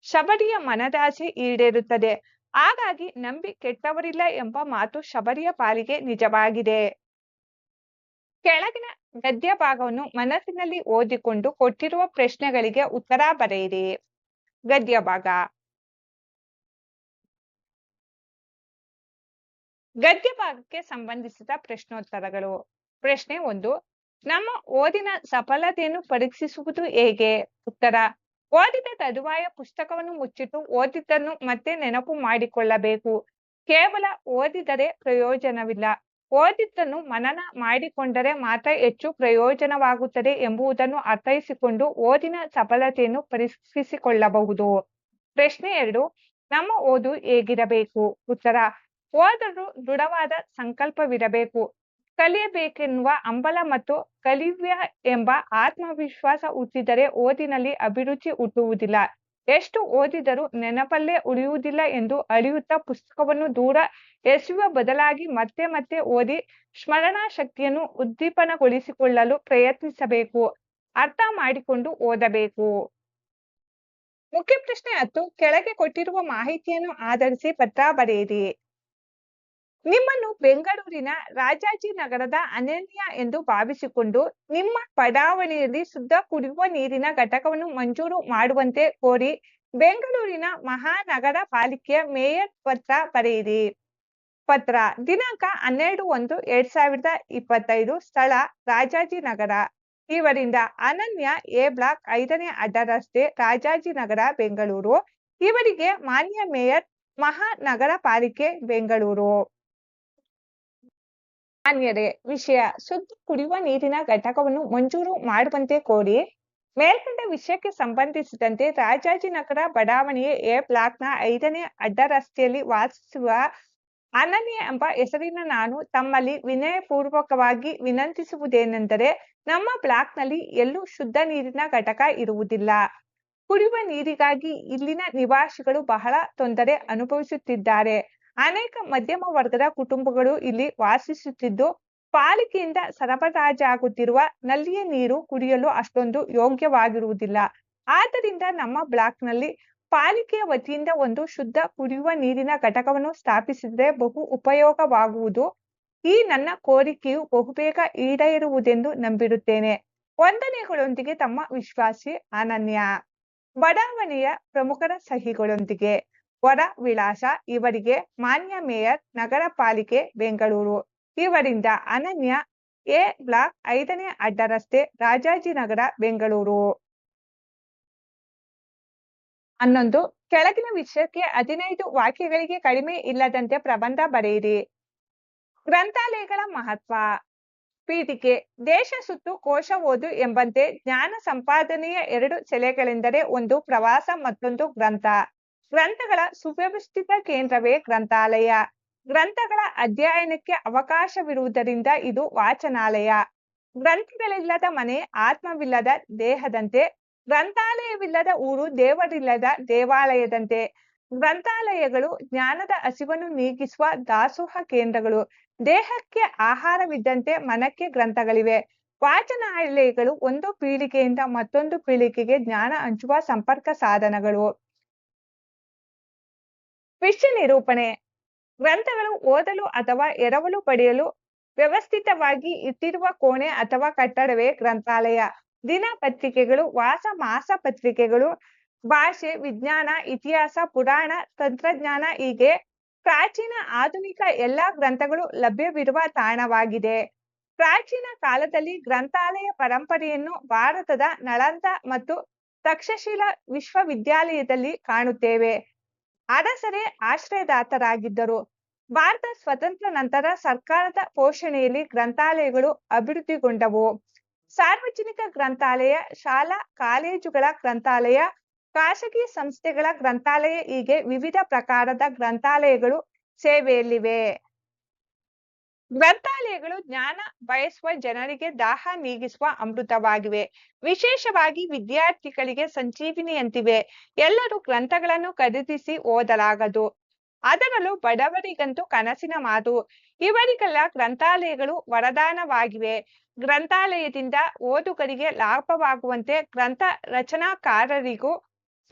ಶಬರಿಯ ಮನದಾಸೆ ಈಡೇರುತ್ತದೆ. ಹಾಗಾಗಿ ನಂಬಿ ಕೆಟ್ಟವರಿಲ್ಲ ಎಂಬ ಮಾತು ಶಬರಿಯ ಪಾಲಿಗೆ ನಿಜವಾಗಿದೆ. ಕೆಳಗಿನ ಗದ್ಯ ಭಾಗವನ್ನು ಮನಸ್ಸಿನಲ್ಲಿ ಓದಿಕೊಂಡು ಕೊಟ್ಟಿರುವ ಪ್ರಶ್ನೆಗಳಿಗೆ ಉತ್ತರ ಬರೆಯಿರಿ. ಗದ್ಯ ಭಾಗ. ಗದ್ಯ ಭಾಗಕ್ಕೆ ಸಂಬಂಧಿಸಿದ ಪ್ರಶ್ನೋತ್ತರಗಳು. ಪ್ರಶ್ನೆ 1. ನಮ್ಮ ಓದಿನ ಸಫಲತೆಯನ್ನು ಪರೀಕ್ಷಿಸುವುದು ಹೇಗೆ. ಉತ್ತರ: ಓದಿದ ತರುವಾಯ ಪುಸ್ತಕವನ್ನು ಮುಚ್ಚಿಟ್ಟು ಓದಿದ್ದನ್ನು ಮತ್ತೆ ನೆನಪು ಮಾಡಿಕೊಳ್ಳಬೇಕು. ಕೇವಲ ಓದಿದರೆ ಪ್ರಯೋಜನವಿಲ್ಲ. ಓದಿದ್ದನ್ನು ಮನನ ಮಾಡಿಕೊಂಡರೆ ಮಾತ್ರ ಹೆಚ್ಚು ಪ್ರಯೋಜನವಾಗುತ್ತದೆ ಎಂಬುದನ್ನು ಅರ್ಥೈಸಿಕೊಂಡು ಓದಿನ ಸಫಲತೆಯನ್ನು ಪರೀಕ್ಷಿಸಿಕೊಳ್ಳಬಹುದು. ಪ್ರಶ್ನೆ 2. ನಮ್ಮ ಓದು ಹೇಗಿರಬೇಕು. ಉತ್ತರ: ಓದಲು ದೃಢವಾದ ಸಂಕಲ್ಪವಿರಬೇಕು. ಕಲಿಯಬೇಕೆನ್ನುವ ಹಂಬಲ ಮತ್ತು ಕಲಿವ್ಯ ಎಂಬ ಆತ್ಮವಿಶ್ವಾಸ ಹುಟ್ಟಿದರೆ ಓದಿನಲ್ಲಿ ಅಭಿರುಚಿ ಹುಟ್ಟುವುದಿಲ್ಲ. ಎಷ್ಟು ಓದಿದರೂ ನೆನಪಲ್ಲೇ ಉಳಿಯುವುದಿಲ್ಲ ಎಂದು ಅಳಿಯುತ್ತಾ ಪುಸ್ತಕವನ್ನು ದೂರ ಎಸೆಯುವ ಬದಲಾಗಿ ಮತ್ತೆ ಮತ್ತೆ ಓದಿ ಸ್ಮರಣಾ ಶಕ್ತಿಯನ್ನು ಉದ್ದೀಪನಗೊಳಿಸಿಕೊಳ್ಳಲು ಪ್ರಯತ್ನಿಸಬೇಕು. ಅರ್ಥ ಮಾಡಿಕೊಂಡು ಓದಬೇಕು. ಮುಖ್ಯ ಪ್ರಶ್ನೆ 10. ಕೆಳಗೆ ಕೊಟ್ಟಿರುವ ಮಾಹಿತಿಯನ್ನು ಆಧರಿಸಿ ಪತ್ರ ಬರೆಯಿರಿ. ನಿಮ್ಮನ್ನು ಬೆಂಗಳೂರಿನ ರಾಜಾಜಿನಗರದ ಅನನ್ಯ ಎಂದು ಭಾವಿಸಿಕೊಂಡು ನಿಮ್ಮ ಬಡಾವಣೆಯಲ್ಲಿ ಶುದ್ಧ ಕುಡಿಯುವ ನೀರಿನ ಘಟಕವನ್ನು ಮಂಜೂರು ಮಾಡುವಂತೆ ಕೋರಿ ಬೆಂಗಳೂರಿನ ಮಹಾನಗರ ಪಾಲಿಕೆಯ ಮೇಯರ್ ಪತ್ರ ಬರೆಯಿರಿ. ಪತ್ರ ದಿನಾಂಕ 12/1/2025 ಸ್ಥಳ ರಾಜಾಜಿನಗರ. ಇವರಿಂದ ಅನನ್ಯ, ಎ ಬ್ಲಾಕ್, 5ನೇ ಅಡ್ಡ ರಸ್ತೆ, ರಾಜಾಜಿನಗರ, ಬೆಂಗಳೂರು. ಇವರಿಗೆ ಮಾನ್ಯ ಮೇಯರ್, ಮಹಾನಗರ ಪಾಲಿಕೆ, ಬೆಂಗಳೂರು. ಮಾನ್ಯರೇ, ವಿಷಯ ಶುದ್ಧ ಕುಡಿಯುವ ನೀರಿನ ಘಟಕವನ್ನು ಮಂಜೂರು ಮಾಡುವಂತೆ ಕೋರಿ ಮೇಲ್ಕಂಡ ವಿಷಯಕ್ಕೆ ಸಂಬಂಧಿಸಿದಂತೆ ರಾಜಾಜಿನಗರ ಬಡಾವಣೆಯ ಎ ಬ್ಲಾಕ್ನ 5ನೇ ಅಡ್ಡ ರಸ್ತೆಯಲ್ಲಿ ವಾಸಿಸುವ ಅನನ್ಯ ಎಂಬ ಹೆಸರಿನ ನಾನು ತಮ್ಮಲ್ಲಿ ವಿನಯಪೂರ್ವಕವಾಗಿ ವಿನಂತಿಸುವುದೇನೆಂದರೆ, ನಮ್ಮ ಬ್ಲಾಕ್ನಲ್ಲಿ ಎಲ್ಲೂ ಶುದ್ಧ ನೀರಿನ ಘಟಕ ಇರುವುದಿಲ್ಲ. ಕುಡಿಯುವ ನೀರಿಗಾಗಿ ಇಲ್ಲಿನ ನಿವಾಸಿಗಳು ಬಹಳ ತೊಂದರೆ ಅನುಭವಿಸುತ್ತಿದ್ದಾರೆ. ಅನೇಕ ಮಧ್ಯಮ ವರ್ಗದ ಕುಟುಂಬಗಳು ಇಲ್ಲಿ ವಾಸಿಸುತ್ತಿದ್ದು, ಪಾಲಿಕೆಯಿಂದ ಸರಬರಾಜಾಗುತ್ತಿರುವ ನಲ್ಲಿಯ ನೀರು ಕುಡಿಯಲು ಅಷ್ಟೊಂದು ಯೋಗ್ಯವಾಗಿರುವುದಿಲ್ಲ. ಆದ್ದರಿಂದ ನಮ್ಮ ಬ್ಲಾಕ್ನಲ್ಲಿ ಪಾಲಿಕೆಯ ವತಿಯಿಂದ ಒಂದು ಶುದ್ಧ ಕುಡಿಯುವ ನೀರಿನ ಘಟಕವನ್ನು ಸ್ಥಾಪಿಸಿದರೆ ಬಹು ಉಪಯೋಗವಾಗುವುದು. ಈ ನನ್ನ ಕೋರಿಕೆಯು ಬಹುಬೇಗ ಈಡೇರುವುದೆಂದು ನಂಬಿರುತ್ತೇನೆ. ವಂದನೆಗಳೊಂದಿಗೆ ತಮ್ಮ ವಿಶ್ವಾಸಿ ಅನನ್ಯ. ಬಡಾವಣೆಯ ಪ್ರಮುಖರ ಸಹಿಗಳೊಂದಿಗೆ ವರ ವಿಳಾಸ. ಇವರಿಗೆ ಮಾನ್ಯ ಮೇಯರ್, ನಗರ ಪಾಲಿಕೆ, ಬೆಂಗಳೂರು. ಇವರಿಂದ ಅನನ್ಯ, ಎ ಬ್ಲಾಕ್, 5ನೇ ಅಡ್ಡ ರಸ್ತೆ, ರಾಜಾಜಿನಗರ, ಬೆಂಗಳೂರು. 11. ಕೆಳಗಿನ ವಿಷಯಕ್ಕೆ 15 ವಾಕ್ಯಗಳಿಗೆ ಕಡಿಮೆ ಇಲ್ಲದಂತೆ ಪ್ರಬಂಧ ಬರೆಯಿರಿ. ಗ್ರಂಥಾಲಯಗಳ ಮಹತ್ವ. ಪೀಠಿಕೆ. ದೇಶ ಸುತ್ತು ಕೋಶ ಓದು ಎಂಬಂತೆ ಜ್ಞಾನ ಸಂಪಾದನೆಯ 2 ಸೆಲೆಗಳೆಂದರೆ ಒಂದು ಪ್ರವಾಸ, ಮತ್ತೊಂದು ಗ್ರಂಥ. ಗ್ರಂಥಗಳ ಸುವ್ಯವಸ್ಥಿತ ಕೇಂದ್ರವೇ ಗ್ರಂಥಾಲಯ. ಗ್ರಂಥಗಳ ಅಧ್ಯಯನಕ್ಕೆ ಅವಕಾಶವಿರುವುದರಿಂದ ಇದು ವಾಚನಾಲಯ. ಗ್ರಂಥಗಳಿಲ್ಲದ ಮನೆ ಆತ್ಮವಿಲ್ಲದ ದೇಹದಂತೆ, ಗ್ರಂಥಾಲಯವಿಲ್ಲದ ಊರು ದೇವರಿಲ್ಲದ ದೇವಾಲಯದಂತೆ. ಗ್ರಂಥಾಲಯಗಳು ಜ್ಞಾನದ ಹಸಿವನ್ನು ನೀಗಿಸುವ ದಾಸೋಹ ಕೇಂದ್ರಗಳು. ದೇಹಕ್ಕೆ ಆಹಾರವಿದ್ದಂತೆ ಮನಕ್ಕೆ ಗ್ರಂಥಗಳಿವೆ. ವಾಚನಾಲಯಗಳು ಒಂದು ಪೀಳಿಗೆಯಿಂದ ಮತ್ತೊಂದು ಪೀಳಿಗೆಗೆ ಜ್ಞಾನ ಹಂಚುವ ಸಂಪರ್ಕ ಸಾಧನಗಳು. ವಿಷಯ ನಿರೂಪಣೆ. ಗ್ರಂಥಗಳು ಓದಲು ಅಥವಾ ಎರವಲು ಪಡೆಯಲು ವ್ಯವಸ್ಥಿತವಾಗಿ ಇಟ್ಟಿರುವ ಕೋಣೆ ಅಥವಾ ಕಟ್ಟಡವೇ ಗ್ರಂಥಾಲಯ. ದಿನಪತ್ರಿಕೆಗಳು, ಮಾಸ ಪತ್ರಿಕೆಗಳು, ಭಾಷೆ, ವಿಜ್ಞಾನ, ಇತಿಹಾಸ, ಪುರಾಣ, ತಂತ್ರಜ್ಞಾನ ಹೀಗೆ ಪ್ರಾಚೀನ ಆಧುನಿಕ ಎಲ್ಲ ಗ್ರಂಥಗಳು ಲಭ್ಯವಿರುವ ತಾಣವಾಗಿದೆ. ಪ್ರಾಚೀನ ಕಾಲದಲ್ಲಿ ಗ್ರಂಥಾಲಯ ಪರಂಪರೆಯನ್ನು ಭಾರತದ ನಳಂದ ಮತ್ತು ತಕ್ಷಶಿಲಾ ವಿಶ್ವವಿದ್ಯಾಲಯದಲ್ಲಿ ಕಾಣುತ್ತೇವೆ. ಅರಸರೇ ಆಶ್ರಯದಾತರಾಗಿದ್ದರು. ಭಾರತ ಸ್ವತಂತ್ರ ನಂತರ ಸರ್ಕಾರದ ಪೋಷಣೆಯಲ್ಲಿ ಗ್ರಂಥಾಲಯಗಳು ಅಭಿವೃದ್ಧಿಗೊಂಡವು. ಸಾರ್ವಜನಿಕ ಗ್ರಂಥಾಲಯ, ಶಾಲಾ ಕಾಲೇಜುಗಳ ಗ್ರಂಥಾಲಯ, ಖಾಸಗಿ ಸಂಸ್ಥೆಗಳ ಗ್ರಂಥಾಲಯ ಹೀಗೆ ವಿವಿಧ ಪ್ರಕಾರದ ಗ್ರಂಥಾಲಯಗಳು ಸೇವೆಯಲ್ಲಿವೆ. ಗ್ರಂಥಾಲಯಗಳು ಜ್ಞಾನ ಬಯಸುವ ಜನರಿಗೆ ದಾಹ ನೀಗಿಸುವ ಅಮೃತವಾಗಿವೆ. ವಿಶೇಷವಾಗಿ ವಿದ್ಯಾರ್ಥಿಗಳಿಗೆ ಸಂಜೀವಿನಿಯಂತಿವೆ. ಎಲ್ಲರೂ ಗ್ರಂಥಗಳನ್ನು ಖರೀದಿಸಿ ಓದಲಾಗದು. ಅದರಲ್ಲೂ ಬಡವರಿಗಂತೂ ಕನಸಿನ ಮಾತು. ಇವರಿಗೆಲ್ಲ ಗ್ರಂಥಾಲಯಗಳು ವರದಾನವಾಗಿವೆ. ಗ್ರಂಥಾಲಯದಿಂದ ಓದುಗರಿಗೆ ಲಾಭವಾಗುವಂತೆ ಗ್ರಂಥ ರಚನಾಕಾರರಿಗೂ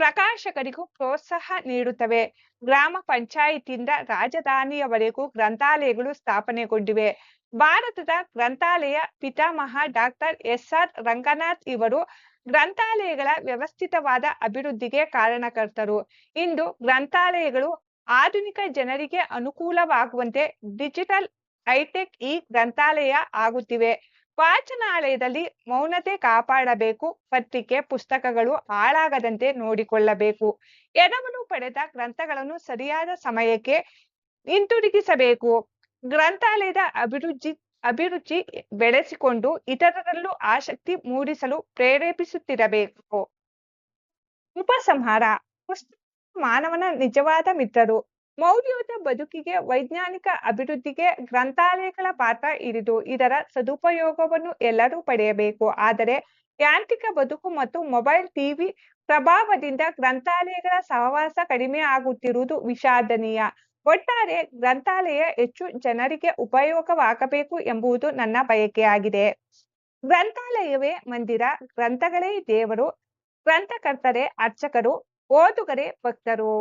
ಪ್ರಕಾಶಕರಿಗೂ ಪ್ರೋತ್ಸಾಹ ನೀಡುತ್ತವೆ. ಗ್ರಾಮ ಪಂಚಾಯಿತಿಯಿಂದ ರಾಜಧಾನಿಯವರೆಗೂ ಗ್ರಂಥಾಲಯಗಳು ಸ್ಥಾಪನೆಗೊಂಡಿವೆ. ಭಾರತದ ಗ್ರಂಥಾಲಯ ಪಿತಾಮಹ ಡಾಕ್ಟರ್ ಎಸ್.ಆರ್. ರಂಗನಾಥ್ ಇವರು ಗ್ರಂಥಾಲಯಗಳ ವ್ಯವಸ್ಥಿತವಾದ ಅಭಿವೃದ್ಧಿಗೆ ಕಾರಣಕರ್ತರು. ಇಂದು ಗ್ರಂಥಾಲಯಗಳು ಆಧುನಿಕ ಜನರಿಗೆ ಅನುಕೂಲವಾಗುವಂತೆ ಡಿಜಿಟಲ್ ಹೈಟೆಕ್ ಇ ಗ್ರಂಥಾಲಯ ಆಗುತ್ತಿವೆ. ವಾಚನಾಲಯದಲ್ಲಿ ಮೌನತೆ ಕಾಪಾಡಬೇಕು. ಪತ್ರಿಕೆ, ಪುಸ್ತಕಗಳು ಹಾಳಾಗದಂತೆ ನೋಡಿಕೊಳ್ಳಬೇಕು. ಎರವಲು ಪಡೆದ ಗ್ರಂಥಗಳನ್ನು ಸರಿಯಾದ ಸಮಯಕ್ಕೆ ಹಿಂತಿರುಗಿಸಬೇಕು. ಗ್ರಂಥಾಲಯದ ಅಭಿರುಚಿ ಬೆಳೆಸಿಕೊಂಡು ಇತರರಲ್ಲೂ ಆಸಕ್ತಿ ಮೂಡಿಸಲು ಪ್ರೇರೇಪಿಸುತ್ತಿರಬೇಕು. ಉಪಸಂಹಾರ. ಪುಸ್ತಕ ಮಾನವನ ನಿಜವಾದ ಮಿತ್ರರು. ಮೌಲ್ಯಯುತ ಬದುಕಿಗೆ, ವೈಜ್ಞಾನಿಕ ಅಭಿವೃದ್ಧಿಗೆ ಗ್ರಂಥಾಲಯಗಳ ಪಾತ್ರ ಹಿರಿದು. ಇದರ ಸದುಪಯೋಗವನ್ನು ಎಲ್ಲರೂ ಪಡೆಯಬೇಕು. ಆದರೆ ಯಾಂತ್ರಿಕ ಬದುಕು ಮತ್ತು ಮೊಬೈಲ್, ಟಿವಿ ಪ್ರಭಾವದಿಂದ ಗ್ರಂಥಾಲಯಗಳ ಸಹವಾಸ ಕಡಿಮೆ ಆಗುತ್ತಿರುವುದು ವಿಷಾದನೀಯ. ಒಟ್ಟಾರೆ ಗ್ರಂಥಾಲಯ ಹೆಚ್ಚು ಜನರಿಗೆ ಉಪಯೋಗವಾಗಬೇಕು ಎಂಬುದು ನನ್ನ ಬಯಕೆಯಾಗಿದೆ. ಗ್ರಂಥಾಲಯವೇ ಮಂದಿರ, ಗ್ರಂಥಗಳೇ ದೇವರು, ಗ್ರಂಥಕರ್ತರೇ ಅರ್ಚಕರು, ಓದುಗರೇ ಭಕ್ತರು.